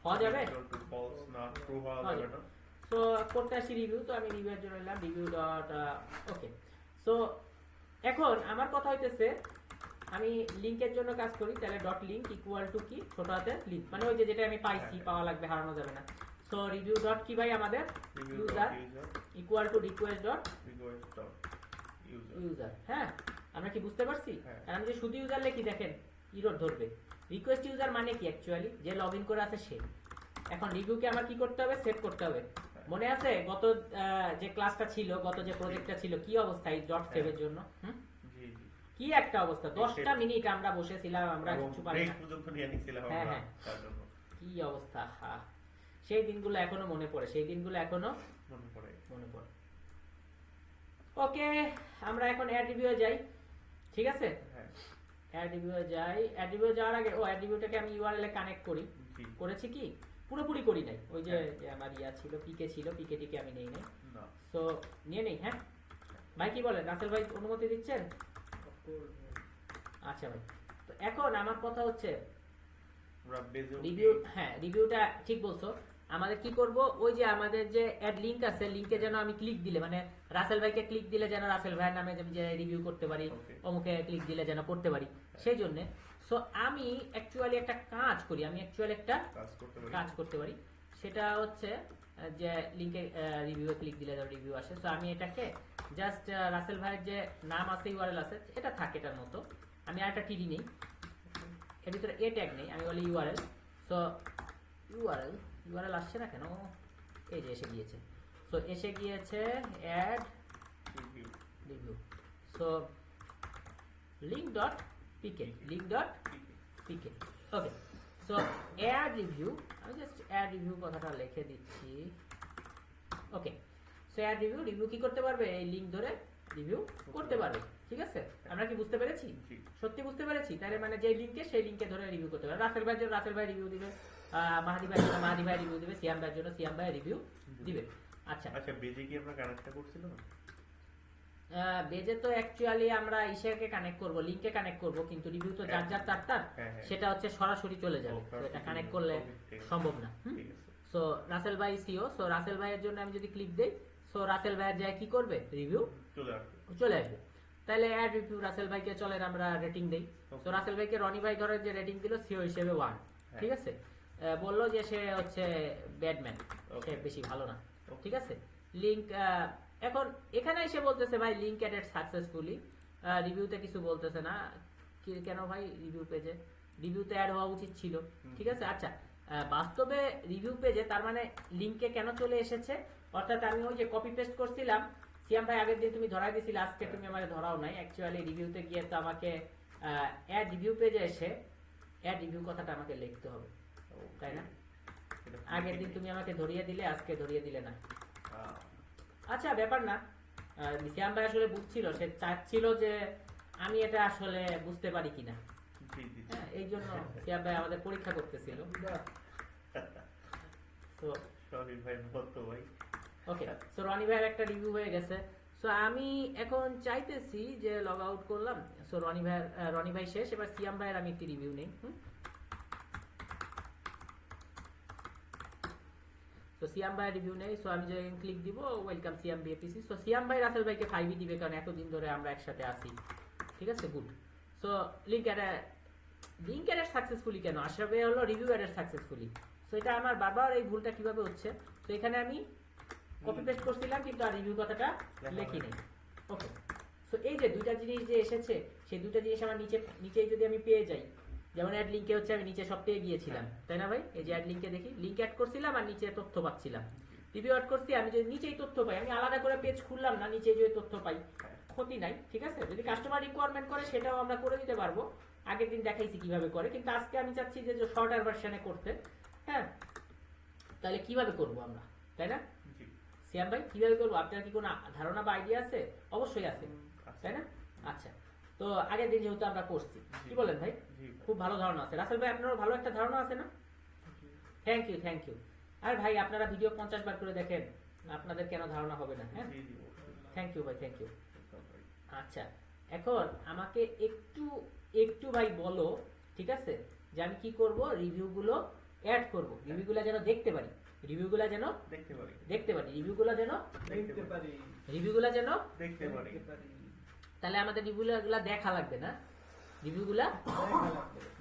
হওয়া যাবে। Equal to false, না true হওয়া হওয়া যাবে যাবে। না। সো করতে আসি রিভিউ, তো আমি রিভিউর জন্য নিলাম রিভিউ ডট। ওকে, সো এখন আমার কথা হইতেছে আমি লিংকের জন্য কাজ করি, তাহলে ডট লিংক ইকুয়াল টু কি, ছোট হাতে লিংক, মানে ওই যে যেটা আমি পাইছি, পাওয়া লাগবে, হারানো যাবে না। সো রিভিউ ডট কি ভাই আমাদের Review user dot user, equal to request dot request dot user। User. হ্যাঁ, আমরা কি বুঝতে পারছি? হ্যাঁ। আর আমি যে শুধু ইউজার লিখি দেখেন ইরর ধরবে। রিকোয়েস্ট ইউজার মানে কি অ্যাকচুয়ালি যে লগইন করে আছে সে। এখন রিভিউকে আমার কি করতে হবে? সেট করতে হবে। মনে আছে গত যে ক্লাসটা ছিল, গত যে প্রজেক্টটা ছিল, কি অবস্থা এই ডট সেভের জন্য? জি, জি। কি একটা অবস্থা, 10টা মিনিট আমরা বসেছিলাম, আমরা এবং কিছু পারি break না। পর্যন্ত নিয়ে নিছিলাম হ্যাঁ, আমরা হ্যাঁ। তার জন্য। কি অবস্থা, হ্যাঁ। সেই দিনগুলো এখনো মনে পড়ে, সেই দিনগুলো এখনো মনে পড়ে। মনে পড়ে। ওকে, আমরা এখন অ্যাড রিভিউ যাই, ঠিক আছে। হ্যাঁ, অ্যাড রিভিউ যাই, অ্যাড রিভিউ যাওয়ার আগে অ্যাড রিভিউটাকে আমি ইউআরএল এ কানেক্ট করি। জি। করেছি কি? পুরোপুরি করি নাই, ওই যে হ্যাঁ। যে আমার ইয়া ছিল, পিকে ছিল, পিকে টিকে আমি নেই নাই। না। সো নিয়ে নেই। হ্যাঁ ভাই, কি বলেন রাসেল ভাই, অনুমতি দিচ্ছেন? আচ্ছা ভাই, তো এখন আমার কথা হচ্ছে আমরা বেজে রিভিউ, হ্যাঁ রিভিউটা ঠিক বলছো। আমাদের কি করব, ওই যে আমাদের যে অ্যাড লিংক আছে, লিংকে যেন আমি ক্লিক দিলে, মানে রাসেল ভাইকে ক্লিক দিলে যেন রাসেল ভাইয়ের নামে যে রিভিউ করতে পারি, Okay. অমুকে ক্লিক দিলে যেন করতে পারি, সেই জন্য। সো আমি অ্যাকচুয়ালি একটা কাজ করি, আমি অ্যাকচুয়ালি একটা কাজ করতে পারি। কাজ করতে পারি, সেটা হচ্ছে যে লিংকে রিভিউ ক্লিক দিলে রিভিউ আসে। সো আমি এটাকে জাস্ট রাসেল ভাইয়ের যে নাম আছে, ইউআরএল আছে, এটা থাকে এটার মতো। আমি আরেকটা টিডি নেই, এর ভিতরে এ ট্যাগ নেই, আমি বলি ইউআরএল। সো ইউআরএল আসছে না কেন? এই যে এসে গিয়েছে। সো এসে গিয়েছে add Review। Review. So link dot PK, link dot PK. Okay, so add review, আমি জাস্ট অ্যাড রিভিউ কথাটা লিখে দিচ্ছি। Okay, so add review, review কি করতে পারবে? এই লিঙ্ক ধরে রিভিউ করতে পারবে, ঠিক আছে। আমরা কি বুঝতে পেরেছি? জি। সত্যি বুঝতে পেরেছি। তাহলে মানে যে লিঙ্কে, সেই লিঙ্কে ধরে রিভিউ করতে পারবে। রাসেল ভাইয়ের জন্য রাসেল ভাই রিভিউ দিবে, মাহাদি ভাইয়ের জন্য মাহাদি ভাই রিভিউ দিবে, সিয়াম ভাইয়ের জন্য সিয়াম ভাই রিভিউ দিবে। আচ্ছা, আচ্ছা, বেজে কি আমরা কানেক্টটা করছিলাম? বেজে তো অ্যাকচুয়ালি আমরা ইসেকে কানেক্ট করব, লিংকে কানেক্ট করব, কিন্তু রিভিউ তো যার যার তার তার, হ্যাঁ, হ্যাঁ। সেটা হচ্ছে সরাসরি চলে যাবে। তো এটা কানেক্ট করলে ঠিক আছে। সম্ভব না। ঠিক আছে। সো রাসেল ভাই সিও, সো রাসেল ভাইয়ের জন্য আমি যদি ক্লিক দেই, সো রাসেল ভাইয়ের যায় কি করবে? রিভিউ চলে আসবে। চলে আসবে। তাহলে অ্যাড রিভিউ রাসেল ভাইকে চলেন আমরা রেটিং দেই। তো রাসেল ভাইকে রনি ভাই ধরে যে রেটিং দিল, সিও হিসেবে 1, ঠিক আছে। বললো যে সে হচ্ছে ব্যাডম্যান, সে Okay. বেশি ভালো না, Okay. ঠিক আছে। লিংক এখন এখানে এসে বলতেছে ভাই লিংক অ্যাডেড সাকসেসফুলি, রিভিউতে কিছু বলতেছে না কেন ভাই? রিভিউতে অ্যাড হওয়া উচিত ছিল। ঠিক আছে, আচ্ছা বাস্তবে রিভিউ পেজে তার মানে লিংকে কেন চলে এসেছে? অর্থাৎ আমি ওই যে কপি পেস্ট করছিলাম, সিয়াম ভাই আগের দিন তুমি ধরাই দিছিলে, আজকে তুমি আমাকে ধরাও নাই। অ্যাকচুয়ালি রিভিউতে গিয়ে তো আমাকে অ্যাড রিভিউ পেজে এসে অ্যাড রিভিউ কথাটা আমাকে লিখতে হবে, তাই না? আগের দিন তুমি আমাকে ধরিয়ে দিলে, আজকে ধরিয়ে দিলে না। আচ্ছা ব্যাপার না, শ্যাম ভাই আসলে বুঝছিল, সে চাচ্ছিল যে আমি এটা আসলে বুঝতে পারি কিনা। হ্যাঁ, এই জন্য শ্যাম ভাই আমাদের পরীক্ষা করতেছিল। তো ওকে, সো রনি ভাইয়ের একটা রিভিউ হয়ে গেছে। সো আমি এখন চাইতেছি যে লগ আউট করলাম। সো রনি ভাই শেষ, এবার সিয়াম ভাইয়ের আমি একটি রিভিউ নেই। তো সিয়াম ভাই রিভিউ নেই। সো আমি যে ক্লিক দিব ওয়েলকাম সিয়াম বিএপিসি। সো সিয়াম ভাই রাসেল ভাইকে 5 দিবে, কারণ এতদিন ধরে আমরা একসাথে আছি। ঠিক আছে, good. So link added successfully কেন? আসলে হলো রিভিউ অ্যাডেড সাকসেসফুলি। সো এটা আমার বারবার এই ভুলটা কিভাবে হচ্ছে। তো এখানে আমি কপি পেস্ট করছিলাম কিন্তু আর রিভিউ কথাটা লিখি নেই। ওকে, সো এই যে দুইটা জিনিস যে এসেছে, সেই দুইটা জিনিস আমার নিচেই যদি আমি পেয়ে যাই, যেমন অ্যাড লিংকে হচ্ছে আমি নিচে সব পেয়ে গিয়েছিলাম, তাই না ভাই? এই যে অ্যাড লিংকে দেখি, লিংক অ্যাড করছিলাম আর নিচে তথ্য পাচ্ছিলাম। রিভিউ অ্যাড করছি, আমি যদি নিচেই তথ্য পাই, আমি আলাদা করে পেজ খুললাম না, নিচে যদি তথ্য পাই ক্ষতি নাই। ঠিক আছে, যদি কাস্টমার রিকোয়ারমেন্ট করে সেটাও আমরা করে দিতে পারবো। আগের দিন দেখাইছি কিভাবে করে, কিন্তু আজকে আমি চাচ্ছি যে শর্টার ভার্সনে করতে। হ্যাঁ, তাহলে কিভাবে করব আমরা, তাই না সিয়াম ভাই? কিভাবে করবো? আপনার কি কোনো ধারণা বা আইডিয়া আছে? অবশ্যই আছে, তাই না? আচ্ছা, তো আগের দিন যেহেতু আমরা করছি, কি বলেন ভাই? খুব ভালো ধারণা আছে। রাসেল ভাই আপনারও ভালো একটা ধারণা আছে না? Thank you. আর ভাই আপনারা ভিডিও 50 বার করে দেখেন, আপনাদের কেন ধারণা হবে না? হ্যাঁ, থ্যাংক ইউ ভাই, থ্যাংক ইউ। আচ্ছা, এখন আমাকে একটু ভাই বলো, ঠিক আছে, যে আমি কি করব? রিভিউগুলো অ্যাড করব, রিভিউগুলো যেন দেখতে পারি, রিভিউগুলো যেন তাহলে আমাদের রিভিউগুলো দেখা লাগবে না? রিভিউগুলা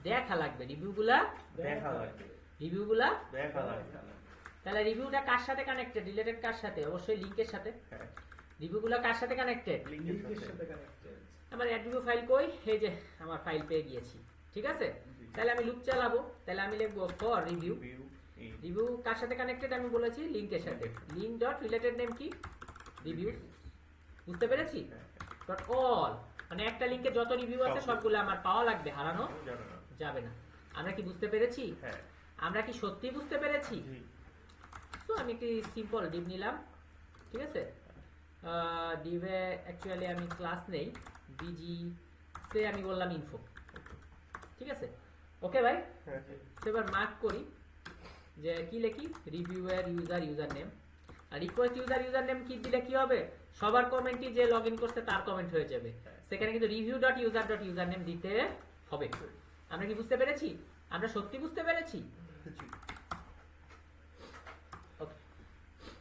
দেখা লাগবে। তাহলে রিভিউটা কার সাথে কানেক্টেড? রিলেটেড কার সাথে? অবশ্যই লিংকের সাথে। রিভিউগুলো কার সাথে কানেক্টেড? লিংকের সাথে কানেক্টেড। আমার অ্যাড রিভিউ ফাইল কই? এই যে আমার ফাইল পেয়ে গিয়েছি। ঠিক আছে, তাহলে আমি লুপ চালাবো। তাহলে আমি লিখবো ফর রিভিউ কার সাথে কানেক্টেড? আমি বলেছি লিংকের সাথে। লিংক ডট রিলেটেড নেম কি? রিভিউ। বুঝতে পেরেছি? ডট অল, মানে একটা লিংকে যত রিভিউ আছে সবগুলো আমার পাওয়া লাগবে, হারানো যাবে না। আমরা কি বুঝতে পেরেছি? আমরা কি সত্যি বুঝতে পেরেছি? তো আমি একটি সিম্পল ডিভ নিলাম। ঠিক আছে, ডিভে অ্যাকচুয়ালি আমি ক্লাস নেই, বিজি সে আমি বললাম ইনফো। ঠিক আছে, ওকে ভাই। এবার মার্ক করি যে কি লিখি? Reviewer user name. আর রিকোয়েস্ট ইউজার নেম কি দিলে কি হবে? সবার কমেন্টই যে লগ ইন করছে তার কমেন্ট হয়ে যাবে। সেখানে কিন্তু review.user.user name দিতে হবে। আমরা কি বুঝতে পেরেছি? আমরা সত্যি বুঝতে পেরেছি? ওকে,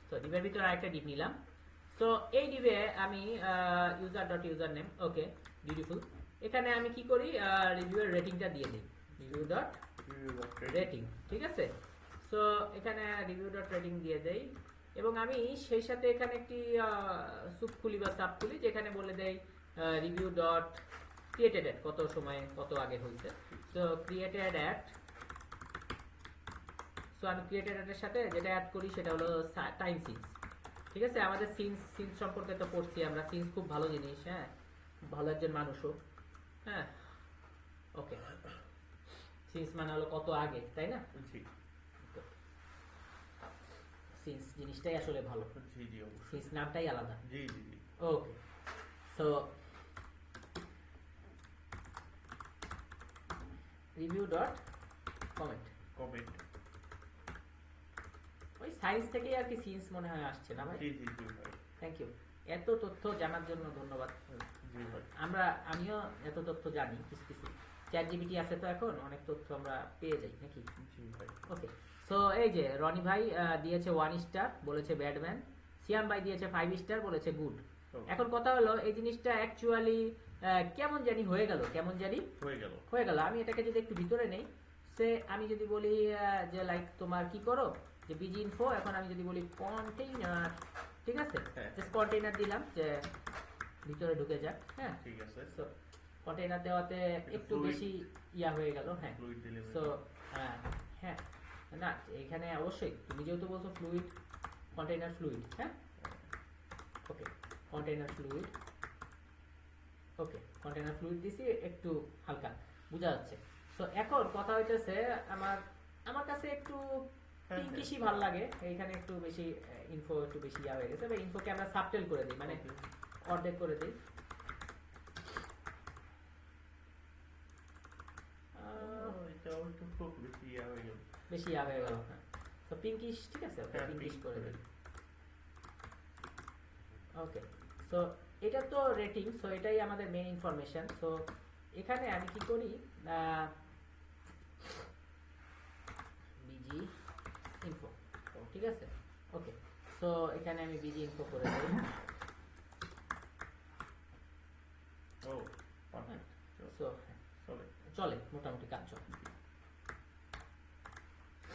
তো ডিভের ভিতরে আরেকটা ডিভ নিলাম। তো এই ডিভে আমি user.user name, ওকে বিউটিফুল। এখানে আমি কি করি? রিভিউয়ের রেটিংটা দিয়ে দিই, review.rating। ঠিক আছে, সো এখানে review.rating দিয়ে দেই এবং আমি সেই সাথে এখানে একটি সুপ খুলি বা সাব খুলি, যেখানে বলে দেই রিভিউ ডট ক্রিয়েটেড অ্যাট কত সময় কত আগে হয়েছে। সো ক্রিয়েটেড অ্যাট, সো আমি ক্রিয়েটেড অ্যাটের সাথে যেটা অ্যাড করি সেটা হলো টাইম সিন্স। ঠিক আছে, আমাদের সিন্স সম্পর্কে তো পড়ছি আমরা। সিন্স খুব ভালো জিনিস, হ্যাঁ, ভালো একজন মানুষও। হ্যাঁ, ওকে, সিন্স মানে হলো কত আগে, তাই না? সিন্স জিনিসটাই আসলে ভালো, সিন্স নামটাই আলাদা। ওকে, সো রিভিউ ডট কমেন্ট। ওই সাইন্স থেকেই আর কি সিন্স মনে হয় আসছে না ভাই? থ্যাংক ইউ, এত তথ্য জানার জন্য ধন্যবাদ। আমিও এত তথ্য জানি, কিছু চ্যাট জিপিটি আছে তো এখন অনেক তথ্য আমরা পেয়ে যাই নাকি? ওকে, সো এই যে রনি ভাই দিয়েছে 1 স্টার, বলেছে ব্যাডম্যান। সিয়াম ভাই দিয়েছে 5 স্টার, বলেছে গুড। এখন কথা হলো এই জিনিসটা অ্যাকচুয়ালি কেমন জানি হয়ে গেল। আমি এটাকে যদি একটু ভিতরে নেই, সে আমি যদি বলি যে লাইক তোমার কি করো যে বিজি ইনফো, এখন আমি যদি বলি কন্টেইনার, ঠিক আছে, জাস্ট কন্টেইনার দিলাম যে ভিতরে ঢুকে যাক। হ্যাঁ, ঠিক আছে। সো কন্টেইনার দেওয়াতে একটু fluid- বেশি ইয়া হয়ে গেল। হ্যাঁ, ফ্লুইড ডেলিভারি। সো হ্যাঁ, না এখানে অবশ্যই তুমি যেহেতু বলছো ফ্লুইড, কন্টেইনার ফ্লুইড। হ্যাঁ, ওকে, কন্টেইনার ফ্লুইড। ওকে, কন্টেইনার ফ্লুইড দিছি একটু হালকা বোঝা যাচ্ছে। সো এখন কথা হইতেছে আমার কাছে একটু হ্যাঁ, পিঙ্কিশই ভালো লাগে। এইখানে একটু বেশি ইনফো একটু বেশি ইয়া হয়ে গেছে, বা ইনফোকে আমরা সাবটেল করে দিই, মানে অর্ধেক করে দিই। এটাও একটু খুব বেশি ইয়া হয়ে গেল। বেশি ইয়া হয়ে গেল। হ্যাঁ, তো পিঙ্কিশ, ঠিক আছে, হ্যাঁ, পিঙ্কিশ pink করে করে দিই। ওকে, সো এটা তো রেটিং, সো এটাই আমাদের মেইন ইনফরমেশন। সো এখানে আমি কি করি, বিজি ইনফো, ঠিক আছে। ওকে, সো এখানে আমি বিজি ইনফো করে দিই। ও পারফেক্ট। সো চলে। চলে, মোটামুটি কাজ চলে।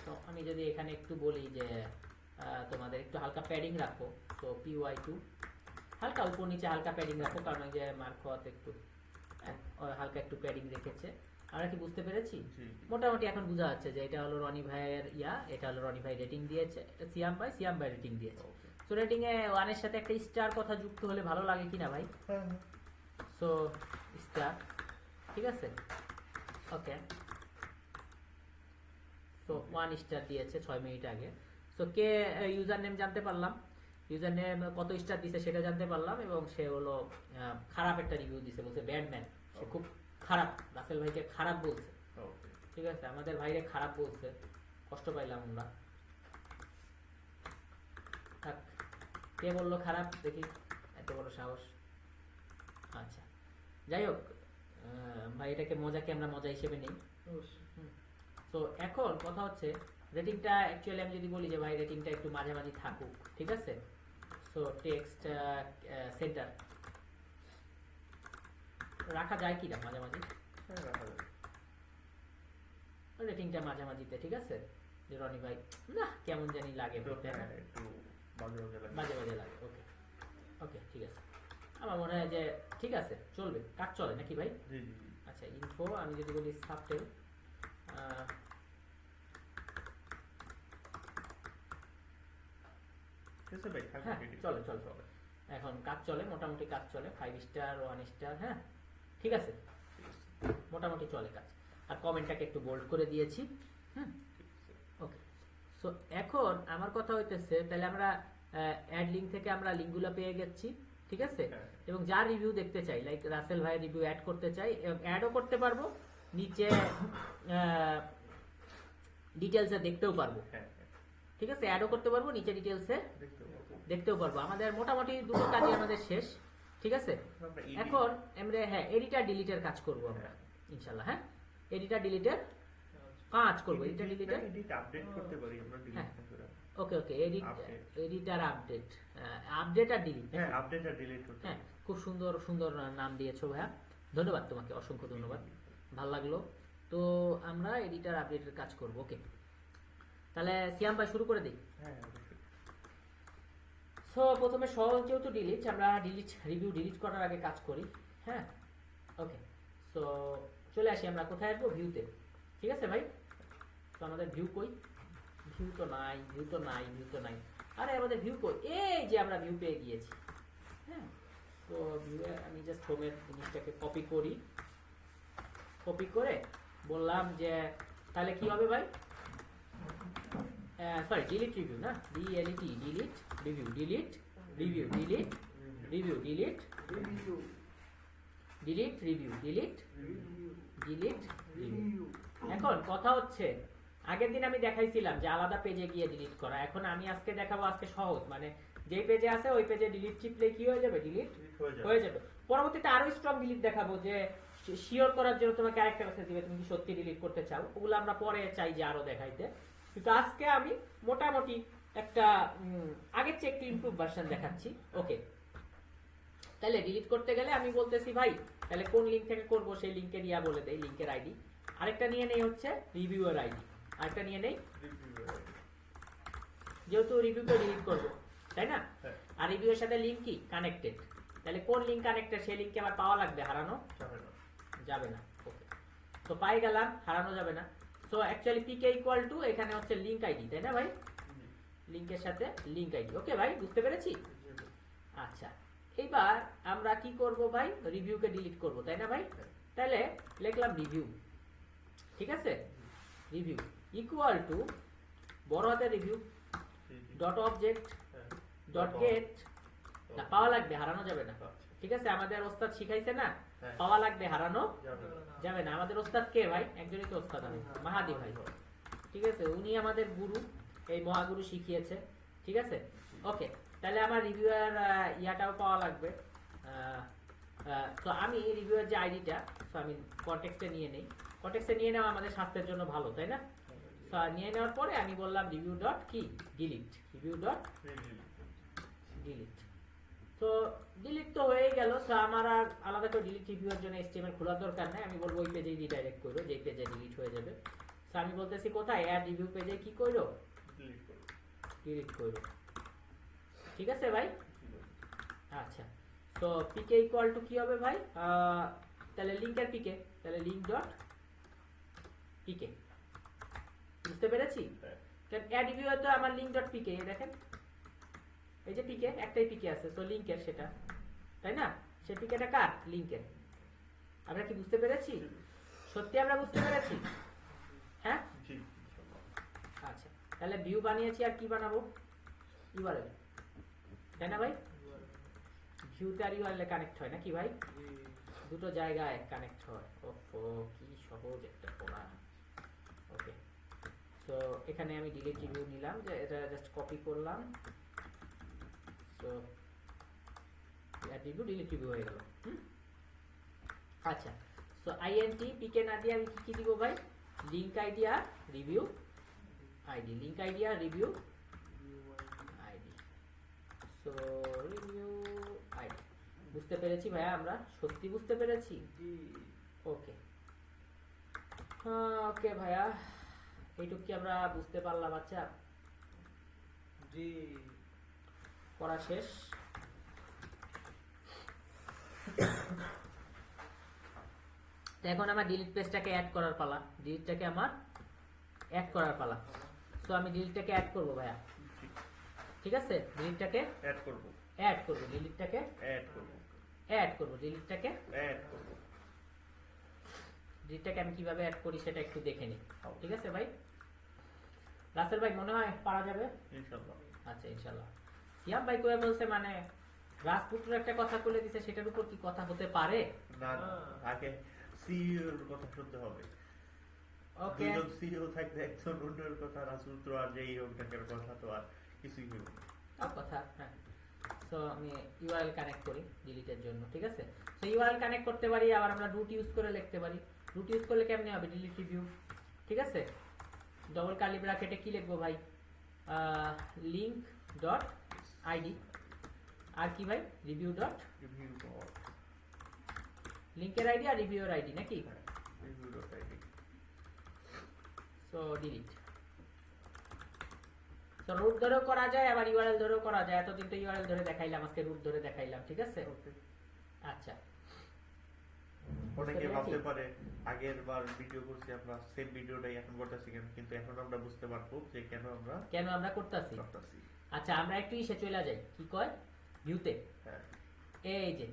তো আমি যদি এখানে একটু বলি যে তোমাদের একটু হালকা প্যাডিং রাখো, তো PY2 হালকা উপর নিচে হালকা প্যাডিং রাখো, কারণ ওই যে মার্ক হওয়াতে একটু হালকা একটু প্যাডিং রেখেছে। আমরা কি বুঝতে পেরেছি? জি, জি। মোটামুটি এখন বোঝা যাচ্ছে যে এটা হলো রনি ভাইয়ের ইয়া, এটা হলো রনি ভাই রেটিং দিয়েছে, এটা সিয়াম ভাই রেটিং দিয়েছে। Okay. সো রেটিং এ 1 এর সাথে একটা স্টার কথা যুক্ত হলে ভালো লাগে কিনা ভাই? হ্যাঁ, হ্যাঁ। সো স্টার, ঠিক আছে। ওকে, তো 1 স্টার দিয়েছে 6 মিনিট আগে। সো কে ইউজার নেম জানতে পারলাম, ইউজার নেম কত স্টার দিছে সেটা জানতে পারলাম, এবং সে হলো খারাপ একটা রিভিউ দিছে, বলছে ব্যাডম্যান, সে খুব খারাপ, রাসেল ভাইকে খারাপ বলছে। Okay. ঠিক আছে, আমাদের ভাইরে খারাপ বলছে, কষ্ট পাইলাম আমরা। থাক, কে বললো খারাপ দেখি, এত বড় সাহস। আচ্ছা, যাই হোক, ভাই এটাকে মজাকে আমরা মজা হিসেবে নেই। অবশ্যই। তো এখন কথা হচ্ছে রেটিংটা অ্যাকচুয়ালি আমি যদি বলি যে ভাই রেটিংটা একটু মাঝামাঝি থাকুক, ঠিক আছে। সো টেক্সট সেন্টার রাখা যায় কি না মাঝামাঝি, হ্যাঁ, রাখা যাবে। রেটিংটা মাঝামাঝিতে, ঠিক আছে। যে রনি ভাই না কেমন জানি লাগে, একটু, তাই না? হ্যাঁ, একটু বাজে বাজে লাগে। মাঝে মাঝে লাগে। ওকে, ওকে, ঠিক আছে। আমার মনে হয় যে ঠিক আছে, চলবে, কাজ চলে নাকি ভাই? জি, জি, জি। আচ্ছা, ইনফো আমি যদি বলি সাবটেল, ঠিক আছে ভাই, থাকবে হ্যাঁ, rating। চলে চলে চলে, এখন কাজ চলে, মোটামুটি কাজ চলে, 5 স্টার 1 স্টার, হ্যাঁ ঠিক আছে, ঠিক আছে, মোটামুটি চলে কাজ। আর কমেন্টটাকে একটু বোল্ড করে দিয়েছি। হুম, ঠিক আছে। ওকে। সো এখন আমার কথা হইতেছে, তাহলে আমরা অ্যাড লিঙ্ক থেকে আমরা লিঙ্কগুলো পেয়ে গেছি, ঠিক আছে। হ্যাঁ। এবং যার রিভিউ দেখতে চাই, লাইক রাসেল ভাইয়ের রিভিউ অ্যাড করতে চাই, এবং অ্যাডও করতে পারবো, নিচে ডিটেলসে দেখতেও পারবো, হ্যাঁ, হ্যাঁ, ঠিক আছে। অ্যাডও করতে পারবো, নিচে ডিটেলসে দেখতে পাবো। দেখতেও পারবো। আমাদের মোটামুটি দুটো কাজই আমাদের শেষ, ঠিক আছে। আমরা edit- এখন আমরা হ্যাঁ এডিটার ডিলিটের কাজ করব আমরা ইনশাআল্লাহ। হ্যাঁ, এডিটার ডিলিটের কাজ করব, এডিটার edit ডিলিটের। না, edit update করতে পারি আমরা delete হ্যাঁ। না করে। ওকে ওকে, Update. এডিটার আপডেট, আপডেট আর ডিলিট। হ্যাঁ, update আর delete করতে হ্যাঁ, পারি। খুব সুন্দর সুন্দর নাম দিয়েছো ভাইয়া, ধন্যবাদ তোমাকে, অসংখ্য ধন্যবাদ, ভালো লাগলো। তো আমরা এডিটার আপডেটের কাজ করব। ওকে, তাহলে সিয়াম ভাই শুরু করে দিই। হ্যাঁ, অবশ্যই। সো প্রথমে সহজ যেহেতু ডিলিট, আমরা রিভিউ ডিলিট করার আগে কাজ করি। হ্যাঁ, ওকে। সো চলে আসি, আমরা কোথায় আসবো? ভিউতে, ঠিক আছে ভাই। তো আমাদের ভিউ কই? ভিউ তো নাই, ভিউ তো নাই, ভিউ তো নাই। আরে আমাদের ভিউ কই? এই যে আমরা ভিউ পেয়ে গিয়েছি। হ্যাঁ, তো ভিউয়ে আমি জাস্ট হোমের জিনিসটাকে কপি করি, কপি করে বললাম যে তাহলে কি হবে ভাই? সরি, ডিলিট রিভিউ না, DLET, delete review, delete review, delete review, delete review delete review, delete review delete review. Review এখন কথা হচ্ছে, আগের দিন আমি দেখাইছিলাম যে আলাদা পেজে গিয়ে ডিলিট করা, এখন আমি আজকে দেখাবো, আজকে সহজ, মানে যেই পেজে আছে ওই পেজে ডিলিট টিপলে কি হয়ে যাবে? ডিলিট Delete হয়ে যাবে। হয়ে যাবে। পরবর্তীতে আরো স্ট্রং ডিলিট দেখাবো, যে শিওর করার জন্য তোমাকে আরেকটা মেসেজ দিবে তুমি কি সত্যি ডিলিট করতে চাও, ওগুলো আমরা পরে চাই যে আরো দেখাইতে। কিন্তু আজকে আমি মোটামুটি একটা আগের চেয়ে একটু ইমপ্রুভ ভার্সন দেখাচ্ছি। ওকে, তাহলে ডিলিট করতে গেলে আমি বলতেছি ভাই তাহলে কোন লিঙ্ক থেকে করব, সেই লিঙ্কের ইয়া বলে দেই, লিঙ্কের আইডি। আরেকটা নিয়ে নেই হচ্ছে রিভিউয়ার আইডি, আরেকটা নিয়ে নেই, Review হয়ে যাবে। যেহেতু রিভিউকে ডিলিট করব, তাই না? হ্যাঁ। আর রিভিউয়ের সাথে লিঙ্ক কি কানেক্টেড, তাহলে কোন লিঙ্ক কানেক্টেড সেই লিঙ্কে আবার পাওয়া লাগবে, হারানো যাবে না। যাবে না। ওকে, তো পাই গেলাম, হারানো যাবে না। So actually PK equal to এখানে হচ্ছে লিঙ্ক আইডি, তাই না ভাই? জি, লিঙ্কের সাথে লিঙ্ক আইডি। ওকে ভাই, বুঝতে পেরেছি। জি, জি। আচ্ছা, এবার আমরা কি করব ভাই? রিভিউকে ডিলিট করব, তাই না ভাই? তাহলে লিখলাম রিভিউ, ঠিক আছে? রিভিউ ইকুয়াল টু বড় হাতের রিভিউ জি, জি। ডট অবজেক্ট হ্যাঁ। ডট গেট, না পাওয়া লাগবে, হারানো যাবে না। আচ্ছা। ঠিক আছে, আমাদের ওস্তাদ শিখাইছে না, হ্যাঁ। পাওয়া লাগবে, হারানো যাবে না। যাবে না। আমাদের ওস্তাদ কে ভাই? একজনই তো ওস্তাদ, আমি মাহাদি ভাই। ঠিক আছে, উনি আমাদের গুরু, এই মহাগুরু শিখিয়েছে। ঠিক আছে, ওকে। তাহলে আমার রিভিউয়ার ইয়াটাও পাওয়া লাগবে। তো আমি রিভিউয়ার যে আইডিটা, তো আমি কনটেক্সটে নিয়ে নেই। কনটেক্সটে নিয়ে নেওয়া আমাদের স্বাস্থ্যের জন্য ভালো, তাই না? তো নিয়ে নেওয়ার পরে আমি বললাম রিভিউ ডট কি ডিলিট, রিভিউ ডট ডিলিট। তো ডিলিট তো হয়ে গেল। তো আমার আর আলাদা করে ডিলিট রিভিউয়ের জন্য HTML খোলার দরকার নাই, আমি বলবো ওই পেজেই রিডাইরেক্ট করো, যেই পেজে ডিলিট হয়ে যাবে। তো আমি বলতেছি কোথায়, অ্যাড রিভিউ পেজে কি করো, ডিলিট করো। ডিলিট করো। ঠিক আছে ভাই? আচ্ছা, তো পিকে ইকুয়াল টু কি হবে ভাই? তাহলে লিঙ্কের পিকে, তাহলে লিঙ্ক ডট পিকে। বুঝতে পেরেছি? হ্যাঁ। অ্যাড রিভিউ তো আমার লিঙ্ক ডট পিকে, দেখেন এই যে পিকে, একটাই পিকে আছে, তো লিঙ্কের সেটা, তাই না? সে পিকেটা কার? লিঙ্কের। আমরা কি বুঝতে পেরেছি? সত্যি আমরা বুঝতে পেরেছি? হ্যাঁ, জি, ইনশাআল্লাহ। আচ্ছা। তাহলে ভিউ বানিয়েছি, আর কি বানাবো? ইউআরএল, তাই না ভাই? ভিউতে আর ইউআরএল কানেক্ট হয় নাকি ভাই? দুটো জায়গায় কানেক্ট হয়। ওহো, কি সহজ একটা পড়া। ওকে, তো এখানে আমি ডিলিট রিভিউ নিলাম, যে এটা জাস্ট কপি করলাম। তো অ্যাড রিভিউ ডিলিট রিভিউ হয়ে গেল। আচ্ছা, সো আইএনটি পিকে না দিয়ে আমি কি কি দিব ভাই? লিংক আইডি আর রিভিউ আইডি, লিংক আইডি আর review ID. So review ID. বুঝতে পেরেছি ভাইয়া, আমরা সত্যি বুঝতে পেরেছি। ওকে, ওকে ভাইয়া, এইটুক কি আমরা বুঝতে পারলাম? আচ্ছা, জি। পড়া শেষ। তো এখন আমার ডিলিট পেজটাকে অ্যাড করার পালা, ডিলিটটাকে আমার অ্যাড করার পালা। তো আমি ডিলিটটাকে অ্যাড করব ভাইয়া, ঠিক আছে? ডিলিটটাকে অ্যাড করব। অ্যাড করব, ডিলিটটাকে অ্যাড করব। অ্যাড করব, ডিলিটটাকে অ্যাড করব। ডিলিটটাকে আমি কিভাবে অ্যাড করি সেটা একটু দেখে নিই, ঠিক আছে ভাই? রাসেল ভাই মনে হয় পারা যাবে? ইনশাআল্লাহ। আচ্ছা, ইনশাআল্লাহ। সিয়াম ভাই কয়ে বলছে, মানে রাজপুত্র একটা কথা বলে দিছে, সেটার উপর কি কথা হতে পারে? না না, আগে সিইওর কথা শুনতে হবে। ওকে, দুজন সিইও থাকতে একজন অন্যের কথা, রাজপুত্র আর যেই হোক না কেন, কথা তো আর কিছুই হইব না। কথা। হ্যাঁ, তো আমি ইউআরএল কানেক্ট করি ডিলিটের জন্য, ঠিক আছে? তো ইউআরএল কানেক্ট করতে পারি, আবার আমরা রুট ইউজ করে লিখতে পারি। রুট ইউজ করলে কেমনে হবে? ডিলিট রিভিউ, ঠিক আছে? ডবল কার্লি ব্র্যাকেটে কি লিখবো ভাই? লিংক ডট আইডি, আর কি ভাই? রিভিউ ডট, রিভিউ ডট, লিংকের আইডি আর রিভিউর আইডি নাকি? Review dot ID. So delete. তো রুট ধরেও করা যায়, আবার ইউআরএল ধরেও করা যায়। এতদিন তো ইউআরএল ধরে দেখাইলাম, আজকে রুট ধরে দেখাইলাম, ঠিক আছে? ওকে। আচ্ছা, অনেকে ভাবতে পারে আগের বার ভিডিও করছি আমরা, সেম ভিডিওটাই এখন করতেছি কেন, কিন্তু এখন আমরা বুঝতে পারবো যে কেন আমরা করতেছি। করতেছি। আচ্ছা, আমরা একটু ইসে চলে যাই, কি কয়, ভিউতে। হ্যাঁ। এই যে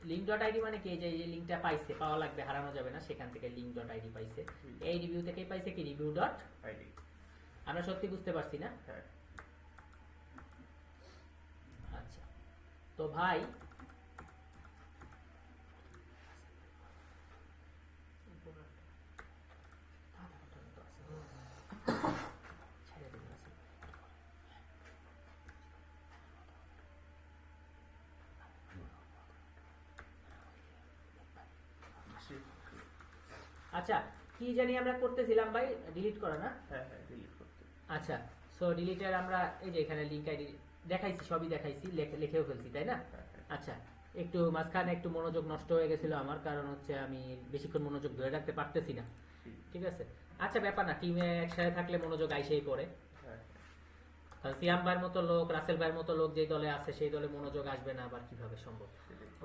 লিঙ্ক ডট আইডি মানে কি? এই যে লিঙ্কটা পাইছে, পাওয়া লাগবে, হারানো যাবে না, সেখান থেকে লিঙ্ক ডট আইডি পাইছে। এই রিভিউ থেকেই পাইছে কি? Review dot ID. আমরা সত্যি বুঝতে পারছি না? হ্যাঁ। আচ্ছা, তো ভাই আচ্ছা, কি জানি আমরা করতেছিলাম ভাই? ডিলিট করা না? হ্যাঁ, হ্যাঁ, ডিলিট করতে। আচ্ছা, সো ডিলিটের আমরা এই যে এখানে লিংক আইডি দেখাইছি, সবই দেখাইছি, লিখেও ফেলছি, তাই না? হ্যাঁ, হ্যাঁ। আচ্ছা, একটু মাঝখানে একটু মনোযোগ নষ্ট হয়ে গেছিল আমার, কারণ হচ্ছে আমি বেশিক্ষণ মনোযোগ ধরে রাখতে পারতেছি না, ঠিক আছে? আচ্ছা, ব্যাপার না, টিমে একসাথে থাকলে মনোযোগ আইসেই পড়ে। হ্যাঁ, কারণ সিয়াম ভাইয়ের মতো লোক, রাসেল ভাইয়ের মতো লোক যেই দলে আছে সেই দলে মনোযোগ আসবে না, আবার কিভাবে সম্ভব।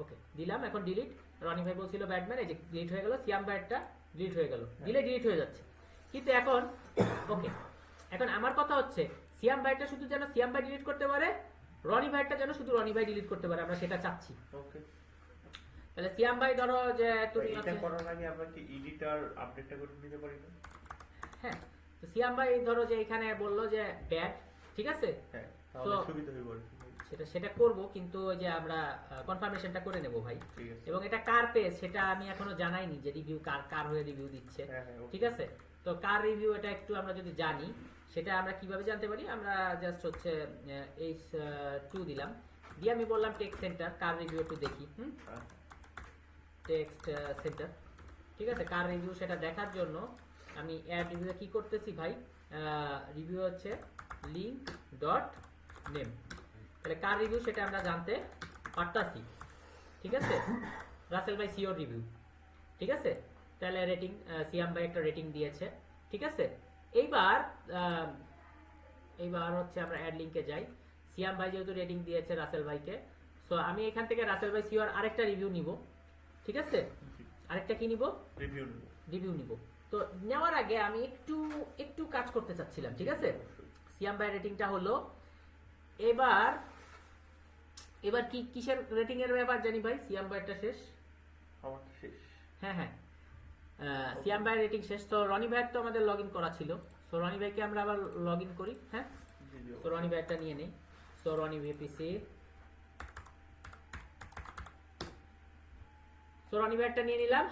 ওকে দিলাম, এখন ডিলিট। রনি ভাই বলছিল ব্যাটম্যান, এই যে ডিলিট হয়ে গেল, সিয়াম ভাইয়েরটা ডিলিট হয়ে গেল, দিলে ডিলিট হয়ে যাচ্ছে। কিন্তু এখন ওকে, এখন আমার কথা হচ্ছে সিয়াম ভাইটা শুধু যেন সিয়াম ভাই ডিলিট করতে পারে, রনি ভাইটা যেন শুধু রনি ভাই ডিলিট করতে পারে, আমরা সেটা চাচ্ছি। ওকে, তাহলে সিয়াম ভাই ধরো যে তুমি এটা করার আগে আমরা কি এডিটর আপডেটটা করে নিতে পারি না? হ্যাঁ, তো সিয়াম ভাই ধরো যে এখানে বললো যে ব্যাট, ঠিক আছে, হ্যাঁ, তাহলে So- সুবিধা হইব আর কি। সেটা করব, কিন্তু ওই যে আমরা কনফার্মেশনটা করে নেব ভাই। ঠিক আছে। এবং এটা কার পেজ সেটা আমি এখনো জানাইনি, যে রিভিউ কার হয়ে রিভিউ দিচ্ছে। হ্যাঁ, হ্যাঁ, okay. ঠিক আছে, তো কার রিভিউ এটা একটু আমরা যদি জানি, সেটা আমরা কিভাবে জানতে পারি? আমরা জাস্ট হচ্ছে এই 2 দিলাম, দিয়ে আমি বললাম টেক্সট সেন্টার, কার রিভিউ একটু দেখি। হ্যাঁ, টেক্সট সেন্টার, ঠিক আছে, কার রিভিউ সেটা দেখার জন্য আমি অ্যাড রিভিউ কি করতেছি ভাই, রিভিউ হচ্ছে লিঙ্ক ডট নেম। তাহলে কার রিভিউ সেটা আমরা জানতে পারতাছি, ঠিক আছে। রাসেল ভাই সিওর রিভিউ, ঠিক আছে। তাহলে রেটিং, সিয়াম ভাই একটা রেটিং দিয়েছে, ঠিক আছে। এইবার হচ্ছে আমরা অ্যাড লিঙ্কে যাই। সিয়াম ভাই যেহেতু রেটিং দিয়েছে রাসেল ভাইকে, সো আমি এখান থেকে রাসেল ভাই সিওর আরেকটা রিভিউ নিব, ঠিক আছে। আরেকটা কি নিব? রিভিউ নেব। রিভিউ নিব। তো নেওয়ার আগে আমি একটু কাজ করতে চাচ্ছিলাম, ঠিক আছে। সিয়াম ভাই রেটিংটা হলো, এবার কি কিসের রেটিং এর ব্যাপার জানি ভাই? সিয়াম ভাইটা শেষ, আমার শেষ। হ্যাঁ, সিয়াম ভাই রেটিং শেষ। তো রনি ভাইয়ের তো আমাদের লগ ইন করা ছিল, সো রনি ভাইকে আমরা আবার লগ ইন করি। হ্যাঁ, জি, জি, তো রনি ভাইটা নিয়ে নেই। So Roni VPC, so Roni ভাইটা নিয়ে নিলাম।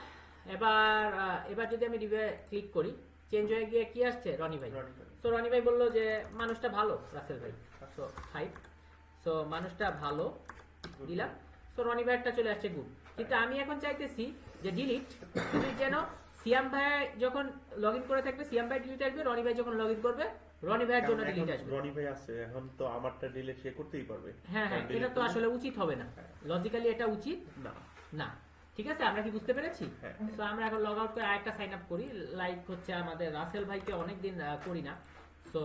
এবার যদি আমি রিভিউ ক্লিক করি, চেঞ্জ হয়ে গিয়ে কি আসছে? রনি ভাই। রনি ভাই। সো রনি ভাই বললো যে মানুষটা ভালো, রাসেল ভাই। সো 5, সো মানুষটা ভালো দিলাম। সো রনি ভাইয়েরটা চলে আসছে গুড। কিন্তু আমি এখন চাইতেছি যে ডিলিট যেন সিয়াম ভাই যখন লগ ইন করে থাকবে সিয়াম ভাই ডিলিট আসবে, রনি ভাই যখন লগ ইন করবে রনি ভাইয়ের জন্য কারণ ডিলিট এখন আসবে। রনি ভাই আছে, এখন তো আমারটা ডিলিট সে করতেই পারবে। হ্যাঁ, কারণ এটা delete তো করলে- আসলে উচিত হবে না, লজিক্যালি এটা উচিত না। না। ঠিক আছে, আমরা কি বুঝতে পেরেছি? হ্যাঁ। তো আমরা এখন লগ আউট করে আরেকটা সাইন আপ করি। লাইক হচ্ছে আমাদের রাসেল ভাইকে অনেকদিন করি না, সো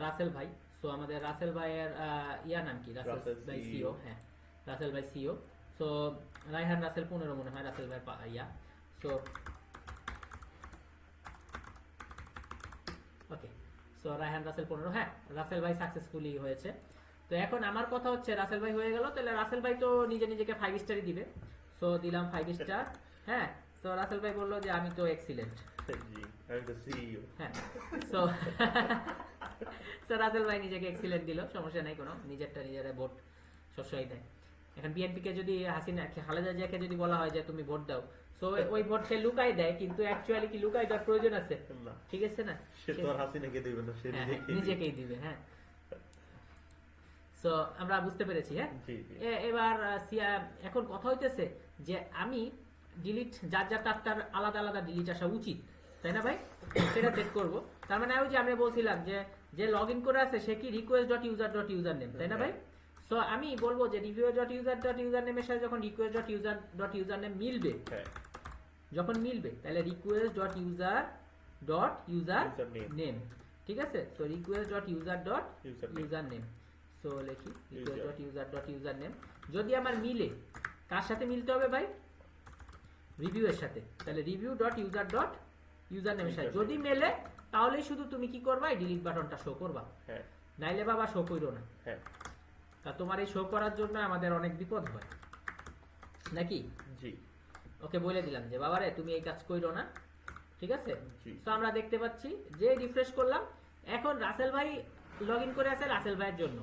রাসেল ভাই। সো আমাদের রাসেল ভাইয়ের ইয়া নাম কি? রাসেল রাসেল ভাই CEO সিও। হ্যাঁ, রাসেল ভাই সিও। সো রায়হান রাসেল 15 মনে হয় রাসেল ভাই ইয়া। So okay, so Raihan Rasel 15। হ্যাঁ, রাসেল ভাই সাকসেসফুলি হয়েছে। তো এখন আমার কথা হচ্ছে রাসেল ভাই হয়ে গেল, তাহলে রাসেল ভাই তো নিজেকে 5 স্টারই দিবে। সো দিলাম 5 স্টার। হ্যাঁ, সো রাসেল ভাই বললো যে আমি তো এক্সিলেন্ট। জি, আমি তো সিইও। হ্যাঁ, সো রাসেল ভাই নিজেকে এক্সিলেন্ট দিল, সমস্যা নাই কোনো, নিজেরা ভোট সবসময় দেয়। এখন বিএনপি কে যদি খালেদা জিয়াকে যদি বলা হয় যে তুমি ভোট দাও, সো ওই ভোট সে লুকাই দেয়, কিন্তু অ্যাকচুয়ালি কি লুকাই দেওয়ার প্রয়োজন আছে? না, ঠিক আছে না, সে তো আর হাসিনাকে দিবে না, সে হ্যাঁ, নিজেকেই দিবে। নিজেকেই দিবে। হ্যাঁ, সো আমরা বুঝতে পেরেছি। হ্যাঁ, জি, জি। এবার এখন কথা হইতেছে যে আমি ডিলিট যার তার আলাদা আলাদা ডিলিট আসা উচিত, তাই না ভাই? সেটা সেট করব। তার মানে ওই যে আমরা বলছিলাম যে লগ ইন করে আছে সে কি request.user.username, তাই না ভাই? সো আমি বলবো যে review.user.username এর সাথে যখন request.user.username মিলবে, হ্যাঁ, যখন মিলবে তাহলে request.user.username, ঠিক আছে। সো request.user.username, সো লিখি request.user.username। যদি আমার মিলে, কার সাথে মিলতে হবে ভাই? রিভিউ এর সাথে। তাহলে review.user.username এর সাথে যদি মেলে, তাহলেই শুধু তুমি কি করবা? এই ডিলিট বাটনটা শো করবা, হ্যাঁ, নাইলে বাবা শো কইরো না। হ্যাঁ, তা তোমার এই শো করার জন্য আমাদের অনেক বিপদ হয় নাকি? জি, ওকে বলে দিলাম যে বাবারে তুমি এই কাজ কইরো না, ঠিক আছে। জি। তো আমরা দেখতে পাচ্ছি যে রিফ্রেশ করলাম, এখন রাসেল ভাই লগ ইন করে আছে রাসেল ভাইয়ের জন্য,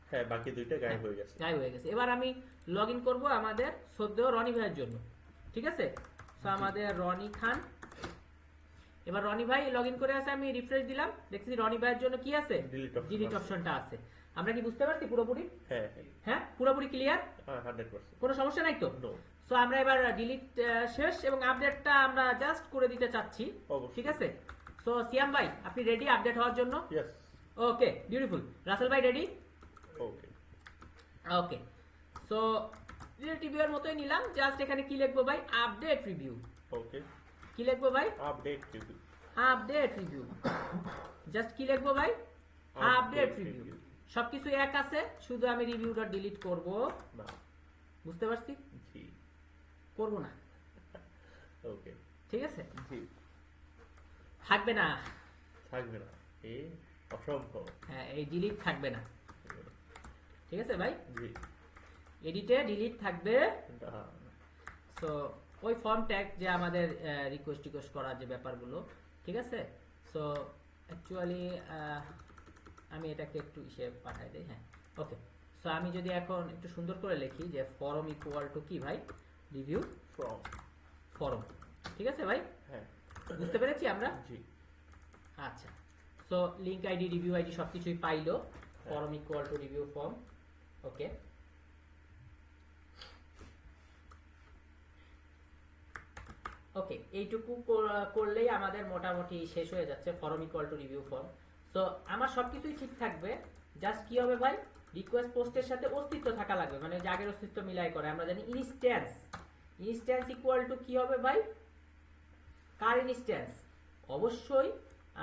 হ্যাঁ, বাকি দুইটা গায়েব হয়ে গেছে। গায়েব হয়ে গেছে। এবার আমি লগ ইন করবো আমাদের শ্রদ্ধেয় রনি ভাইয়ের জন্য, ঠিক আছে। তো আমাদের রনি খান, এবার রনি ভাই লগ ইন করে আছে, আমি রিফ্রেশ দিলাম, দেখছি রনি ভাইয়ের জন্য কি আছে? Delete option ডিলিট আছে। অপশনটা আছে। আমরা কি বুঝতে পারছি পুরোপুরি? হ্যাঁ, হ্যাঁ, পুরোপুরি ক্লিয়ার, হ্যাঁ, 100%। কোনো সমস্যা নাই তো? নো, সো আমরা এবার ডিলিট শেষ এবং আপডেটটা আমরা জাস্ট করে দিতে চাচ্ছি, অবশ্যই। ঠিক আছে। সো সিয়াম ভাই আপনি রেডি আপডেট হওয়ার জন্য? ইয়েস, ওকে, বিউটিফুল। রাসেল ভাই রেডি? ওকে, ওকে, সো রিভিউ এর মতোই নিলাম, জাস্ট এখানে কি লিখবো ভাই? Update review. ওকে, কি লিখবো ভাই? Update review, update review. Just কি লিখবো ভাই? আপডেট রিভিউ সবকিছু এক আছে, শুধু আমি রিভিউটা ডিলিট করব না। বুঝতে পারছি? জি। করব না, ওকে। ঠিক আছে? জি। থাকবে না, থাকবে না, এই অসম্ভব। হ্যাঁ এই ডিলিট থাকবে না, ঠিক আছে ভাই? জি। এডিটে ডিলিট থাকবে। না। সো ওই ফর্ম ট্যাগ যে আমাদের রিকোয়েস্ট করার যে ব্যাপারগুলো, ঠিক আছে? সো অ্যাকচুয়ালি আমি এটাকে একটু পাঠাই দিই। হ্যাঁ ওকে। সো আমি যদি এখন একটু সুন্দর করে লিখি যে ফরম ইকুয়াল টু কি ভাই, রিভিউ ফ্রম ফরম, ঠিক আছে ভাই? হ্যাঁ। বুঝতে পেরেছি আমরা? জি। আচ্ছা, so link ID, review ID সবকিছুই পাইলো। Form equal to review form, okay. Okay, এইটুকু করলেই আমাদের মোটামুটি শেষ হয়ে যাচ্ছে form equal to review form. So আমার সবকিছুই ঠিক থাকবে, জাস্ট কি হবে ভাই, রিকোয়েস্ট পোস্টের সাথে অস্তিত্ব থাকা লাগবে, মানে যে আগের অস্তিত্ব মিলাই করে। আমরা জানি ইনস্ট্যান্স, ইনস্ট্যান্স ইকুয়াল টু কি হবে ভাই, কার ইনস্ট্যান্স? অবশ্যই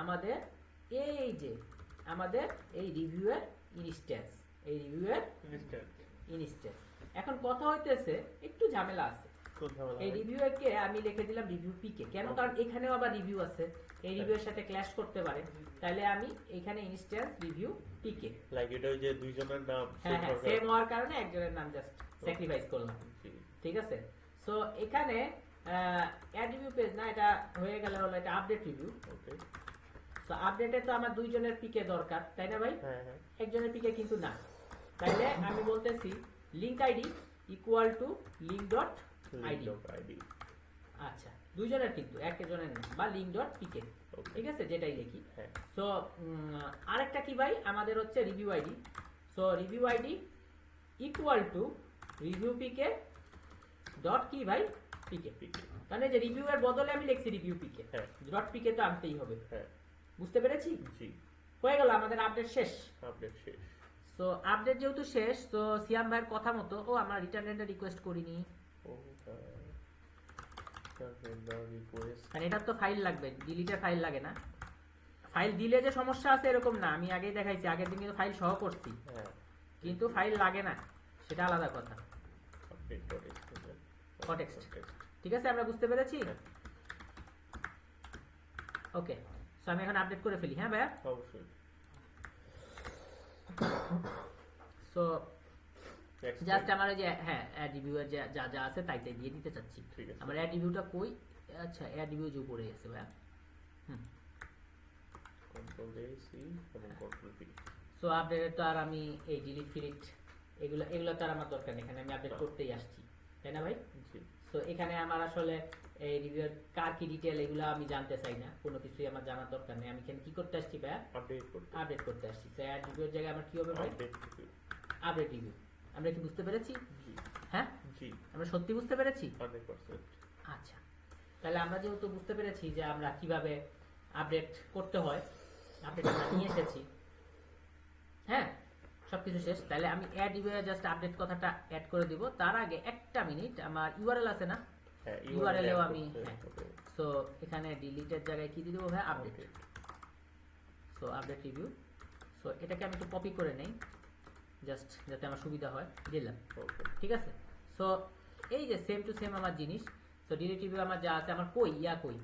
আমাদের এই যে আমাদের এই রিভিউয়ের ইনস্ট্যান্স, এই রিভিউয়ের ইনস্ট্যান্স। এখন কথা হইতেছে একটু ঝামেলা আছে। এই রিভিউকে আমি লিখে দিলাম রিভিউ পিকে, কেন? কারণ এখানেও আবার রিভিউ আছে, এই রিভিউয়ের সাথে ক্ল্যাশ করতে পারে, তাহলে আমি এখানে ইনস্ট্যান্স রিভিউ পিকে, লাইক এটা ওই যে দুইজনের নাম হ্যাঁ হ্যাঁ সেম হওয়ার কারণে একজনের নাম জাস্ট স্যাক্রিফাইস করলাম, ঠিক আছে? সো এখানে অ্যাড রিভিউ পেজ না, এটা হয়ে গেল হলো এটা আপডেট রিভিউ। ওকে। সো আপডেটে তো আমার দুইজনের পিকে দরকার, তাই না ভাই? হ্যাঁ হ্যাঁ। একজনের পিকে কিন্তু না, তাইলে আমি বলতেছি link ID equal two link dot ID. আচ্ছা, দুইজনের কিন্তু একজনের না, বা লিংক ডট পিকে, ঠিক আছে? যেটাই লিখি। হ্যাঁ। সো আরেকটা কি ভাই, আমাদের হচ্ছে review ID. So review ID equal to review PK dot কি ভাই, পিকে। মানে যে রিভিউ এর বদলে আমি লিখছি রিভিউ পিকে, হ্যাঁ। ডট পিকে তো আনতেই হবে। হ্যাঁ। বুঝতে পেরেছি? জি। হয়ে গেল আমাদের আপডেট শেষ। আপডেট শেষ। সো আপডেট যেহেতু শেষ, তো সিয়াম ভাইয়ের কথা মতো, ও আমরা রিটার্ন রেন্ডার রিকোয়েস্ট করিনি, কারণ এটার তো ফাইল লাগবে, ডিলিটের ফাইল লাগে না। ফাইল দিলে যে সমস্যা আছে এরকম না, আমি আগেই দেখাইছি, আগের দিন কিন্তু ফাইল সহ করছি, কিন্তু ফাইল লাগে না, সেটা আলাদা কথা। কনটেক্সট, ঠিক আছে? আমরা বুঝতে পেরেছি। ওকে, সো আমি এখন আপডেট করে ফেলি। হ্যাঁ ভাইয়া, অবশ্যই। সো জাস্ট আমার যে হ্যাঁ অ্যাড রিভিউ এর যা যা আছে তাই তাই দিয়ে দিতে চাচ্ছি। ঠিক আছে। আমার অ্যাড রিভিউটা কই? আচ্ছা, অ্যাড রিভিউ যে উপরে গেছে ভাইয়া। কন্ট্রোল এ সি এবং কন্ট্রোল ভি। সো আপডেট তো আর আমি এই ডিলিট ফিলিট এগুলো তো আর আমার দরকার নেই, এখানে আমি আপডেট করতেই আসছি, তাই না ভাই? জি। সো এখানে আমার আসলে এই রিভিউর কার কি ডিটেইল এগুলো আমি জানতে চাই না, কোনো কিছুই আমার জানার দরকার নেই। আমি এখানে কি করতে আসছি ভাইয়া? আপডেট করতে আসছি। তো অ্যাড রিভিউর জায়গায় আমার কি হবে ভাই? Update review. আমরা কি বুঝতে পেরেছি? জি। হ্যাঁ জি। আমরা সত্যি বুঝতে পেরেছি? 100%। আচ্ছা, তাহলে আমরা যেহেতু বুঝতে পেরেছি যে আমরা কিভাবে আপডেট করতে হয়, আপডেট আমরা নিয়ে এসেছি, হ্যাঁ সবকিছু শেষ। তাহলে আমি অ্যাড রিভিউ জাস্ট আপডেট কথাটা অ্যাড করে দিব। তার আগে একটা মিনিট, আমার ইউআরএল আছে না, হ্যাঁ ইউআরএলও আমি হ্যাঁ। সো এখানে ডিলিটের জায়গায় কি দিয়ে দেবো ভাই? Update. So update review. So এটাকে আমি একটু কপি করে নেই, জাস্ট যাতে আমার সুবিধা হয়, দিলাম, ঠিক আছে? সো এই যে সেম টু সেম আমার জিনিস। সো ডিলিট রিভিউ আমার যা আছে, আমার কই ইয়া কই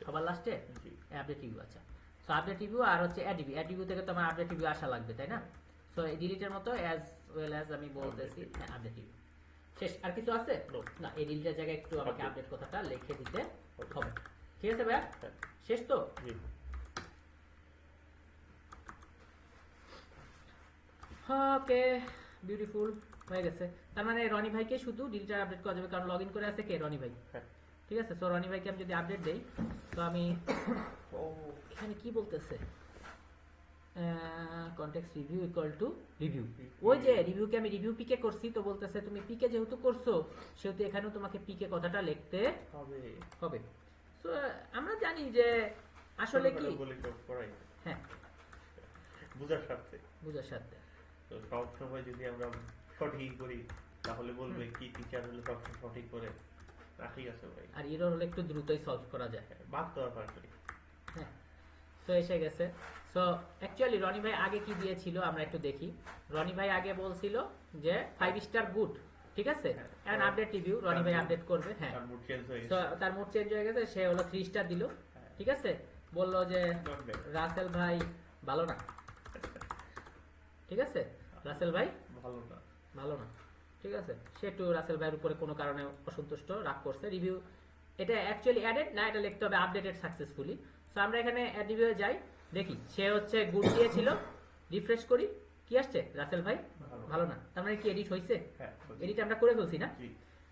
সবার লাস্টে আপডেট রিভিউ। আচ্ছা, সো আপডেট রিভিউ আর হচ্ছে অ্যাড রিভিউ। অ্যাড রিভিউ থেকে তো আমার আপডেট রিভিউ আসা লাগবে, তাই না? সো এই ডিলিটের মতো অ্যাজ ওয়েল অ্যাজ আমি বলতেছি আপডেট রিভিউ। শেষ? আর কিছু আছে না? এই ডিলিটের জায়গায় একটু আমাকে আপডেট কথাটা লিখে দিতে হবে, ঠিক আছে ভাইয়া? শেষ তো? ওকে, বিউটিফুল, হয়ে গেছে। তার মানে রনি ভাইকে শুধু ডিলিটার আপডেট করা যাবে, কারণ লগ ইন করে আছে কে? রনি ভাই। ঠিক আছে, সো রনি ভাইকে আমি যদি আপডেট দেই, তো আমি এখানে কি বলতেছে, context review equal to review. ওই যে রিভিউকে আমি রিভিউ পিকে করছি, তো বলতেছে তুমি পিকে যেহেতু করছো, সেহেতু এখানেও তোমাকে পিকে কথাটা লিখতে হবে। সো আমরা জানি যে আসলে কি, হ্যাঁ বুঝার সাথে তো সব সময় যদি আমরা সঠিক করি তাহলে বলবে কি টিচার হলে সবসময় সঠিক করে না, ঠিক আছে ভাই। আর এরর হলে একটু দ্রুতই সলভ করা যায়, বাদ তো আর পারবে। হ্যাঁ। তো এসে গেছে। সো অ্যাকচুয়ালি রনি ভাই আগে কি দিয়েছিল আমরা একটু দেখি। রনি ভাই আগে বলছিল যে 5 স্টার গুড, ঠিক আছে, এখন আপডেট রিভিউ রনি ভাই আপডেট করবে। হ্যাঁ, তার মুড চেঞ্জ হয়ে তো গেছে। তার মুড চেঞ্জ হয়ে গেছে, সে হলো 3 স্টার দিল, ঠিক আছে, বলল যে Not bad. রাসেল ভাই ভালো না, ঠিক আছে, রাসেল ভাই ভালো না। ভালো না, ঠিক আছে, সে একটু রাসেল ভাইয়ের উপরে কোনো কারণে অসন্তুষ্ট, রাগ করছে। রিভিউ এটা অ্যাকচুয়ালি অ্যাডেড না, এটা লিখতে হবে আপডেটেড সাকসেসফুলি। সো আমরা এখানে অ্যাড রিভিউয়ে যাই, দেখি সে হচ্ছে গুড দিয়েছিল, রিফ্রেশ করি, কি আসছে রাসেল ভাই ভালো। ভালো না, তার মানে কি এডিট হয়েছে? হ্যাঁ, হচ্ছে। এডিট আমরা করে ফেলছি না? জি।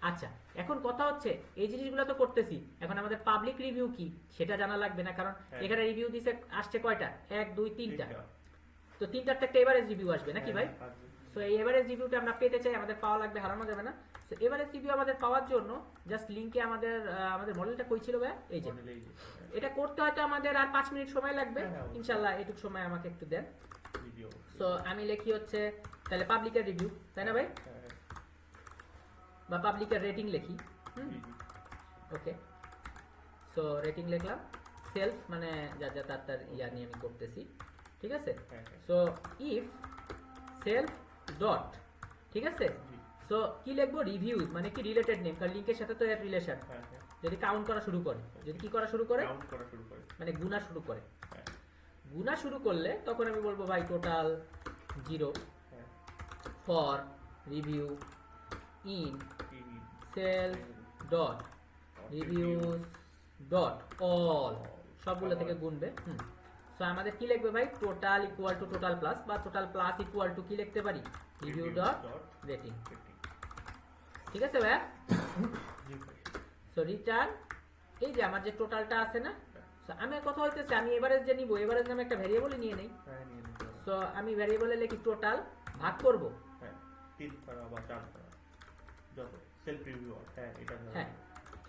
আচ্ছা, এখন কথা হচ্ছে এই জিনিসগুলো তো করতেছি, এখন আমাদের পাবলিক রিভিউ কি সেটা জানা লাগবে না, কারণ হ্যাঁ। এখানে রিভিউ দিছে আসছে কয়টা, 1 2 3টা, ঠিকটা। তো 3টার তো একটা এভারেজ রিভিউ আসবে নাকি ভাই? হ্যাঁ, আসবে। সো এই এভারেজ রিভিউটা আমরা পেতে চাই, আমাদের পাওয়া লাগবে, হারানো যাবে না। সো এভারেজ রিভিউ আমাদের পাওয়ার জন্য জাস্ট লিংকে আমাদের মডেলটা কই ছিল ভাই, এই যে মডেল এই যে, হ্যাঁ, এটা করতে হয়তো আমাদের আর 5 মিনিট সময় লাগবে, হ্যাঁ, হ্যাঁ, ইনশাআল্লাহ এটুকু সময় আমাকে একটু দেন। ভিডিও। সো আমি লিখি হচ্ছে তাহলে পাবলিকের রিভিউ, তাই না ভাই, হ্যাঁ, হ্যাঁ, বা পাবলিকের রেটিং লিখি। জি, জি। ওকে, সো রেটিং লিখলাম, সেলফ মানে যা যা তার ইয়া নিয়ে আমি করতেছি, ঠিক আছে। হ্যাঁ, হ্যাঁ, সো ইফ সেলফ ডট, ঠিক আছে, জি। সো কি লিখবো, রিভিউজ মানে কি রিলেটেড নেম, কারণ লিংকের সাথে তো এর রিলেশন, হ্যাঁ, হ্যাঁ। যদি কাউন্ট করা শুরু করে, যদি কি করা শুরু করে, কাউন্ট করা শুরু করে। মানে গুণা শুরু করে, হ্যাঁ, গুণা শুরু করলে তখন আমি বলবো ভাই টোটাল 0 হ্যাঁ। For review in TV, self dot reviews dot all, সবগুলো থেকে গুনবে। সো আমাদের কি লিখবে ভাই, total equal to total plus, বা টোটাল প্লাস ইকুয়াল টু কি লিখতে পারি, রিভিউ ডট রেটিং, রেটিং। ঠিক আছে ভাইয়া। জি ভাই। সো রিটার্ন এই যে আমার যে টোটালটা আছে না, সো আমি কথা হইতেছে আমি এভারেজ যে নিব, এভারেজ নামে একটা ভ্যারিয়েবল নিয়ে নেই। হ্যাঁ, নিয়ে নিতে হবে। সো আমি ভ্যারিয়েবলে লিখি টোটাল ভাগ করব, হ্যাঁ, 3 দ্বারা বা 4 দ্বারা, যত সেলফ রিভিউ। হ্যাঁ, এটা ধরো। হ্যাঁ,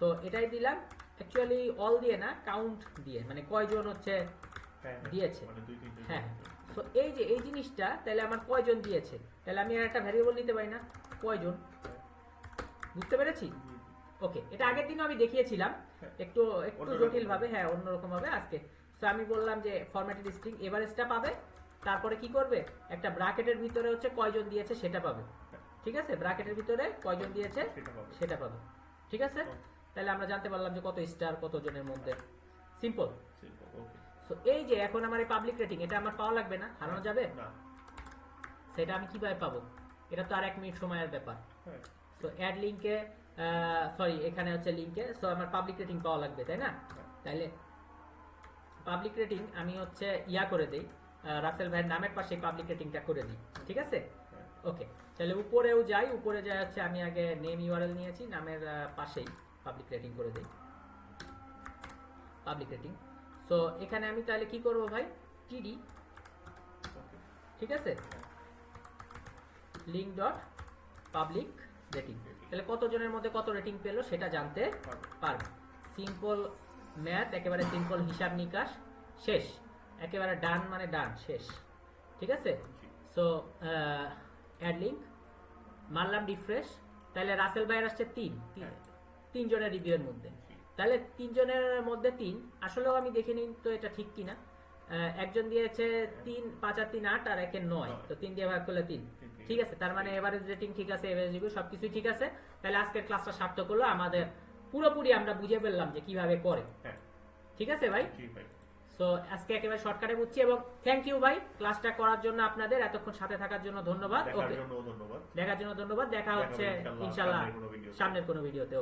তো এটাই দিলাম, অ্যাকচুয়ালি অল দিয়ে না, কাউন্ট দিয়ে, মানে কয়জন হচ্ছে হ্যাঁ, হ্যাঁ, দিয়েছে। মানে 2 3 হ্যাঁ, সো এই যে এই জিনিসটা তাহলে আমার কয়জন দিয়েছে, তাহলে আমি আর একটা ভ্যারিয়েবল নিতে পারি না, কয়জন, বুঝতে পেরেছি? ওকে, এটা আগের দিনও আমি দেখিয়েছিলাম, একটু একটু অন্যরকম জটিল ভাবে, হ্যাঁ অন্যরকম ভাবে আজকে। সো আমি বললাম যে ফরম্যাটেড স্ট্রিং এভারেজটা পাবে, তারপরে কি করবে, একটা ব্র্যাকেটের ভিতরে হচ্ছে কয়জন দিয়েছে সেটা পাবে, ঠিক আছে, ব্র্যাকেটের ভিতরে কয়জন দিয়েছে সেটা পাবে। সেটা পাবে, ঠিক আছে। তাহলে আমরা জানতে পারলাম যে কত স্টার কতজনের মধ্যে, সিম্পল। ওকে। সো এই যে এখন আমার এই পাবলিক রেটিং, এটা আমার পাওয়া লাগবে না, হারানো যাবে, না। সেটা আমি কিভাবে পাবো, এটা তো আর 1 মিনিট সময়ের ব্যাপার। হ্যাঁ, সো অ্যাড লিংকে, সরি এখানে হচ্ছে লিংকে, সো আমার পাবলিক রেটিং পাওয়া লাগবে, তাই না? তাইলে পাবলিক রেটিং আমি হচ্ছে ইয়া করে দেই, রাসেল ভাইয়ের নামের পাশে পাবলিক রেটিংটা করে দিই, ঠিক আছে। হ্যাঁ, ওকে, তাহলে উপরেও যাই, উপরে যাই হচ্ছে আমি আগে নেম ইউআরএল নিয়েছি, নামের পাশেই পাবলিক রেটিং করে দেই, পাবলিক রেটিং। সো এখানে আমি তাহলে কি করব ভাই, টিডি, ওকে। ঠিক আছে, লিঙ্ক ডট পাবলিক রেটিং, তাহলে কতজনের মধ্যে কত রেটিং পেলো সেটা জানতে পারবে। পারবে। সিম্পল ম্যাথ, একেবারে সিম্পল হিসাব নিকাশ, শেষ, একেবারে ডান মানে ডান, শেষ, ঠিক আছে। জি। সো অ্যাড লিঙ্ক মারলাম, রিফ্রেশ, তাহলে রাসেল ভাইয়ের আসছে 3 হ্যাঁ। 3 জনের রিভিউয়ের মধ্যে, জি। তাহলে 3 জনের মধ্যে 3, আসলেও আমি দেখে নিই তো এটা ঠিক কিনা। একজন দিয়েছে 3 5 আর 3 8 আর একে 9, তো 3 দিয়ে ভাগ করলে 3, ঠিক আছে, তার মানে এভারেজ রেটিং ঠিক আছে, এভারেজ রিভিউ সবকিছুই ঠিক আছে। তাহলে আজকের ক্লাসটা সার্থক হলো, আমাদের পুরোপুরি আমরা বুঝে ফেললাম যে কিভাবে করে, হ্যাঁ, ঠিক আছে ভাই। জি ভাই। সো আজকে একেবারে শর্টকাটে বুঝছি, এবং থ্যাংক ইউ ভাই ক্লাসটা করার জন্য, আপনাদের এতক্ষণ সাথে থাকার জন্য ধন্যবাদ। দেখার ওকে, জন্য ধন্যবাদ। দেখার জন্য ধন্যবাদ, দেখা হচ্ছে হবে ইনশাআল্লাহ সামনের কোনো ভিডিওতে। সামনের কোনো ভিডিওতে।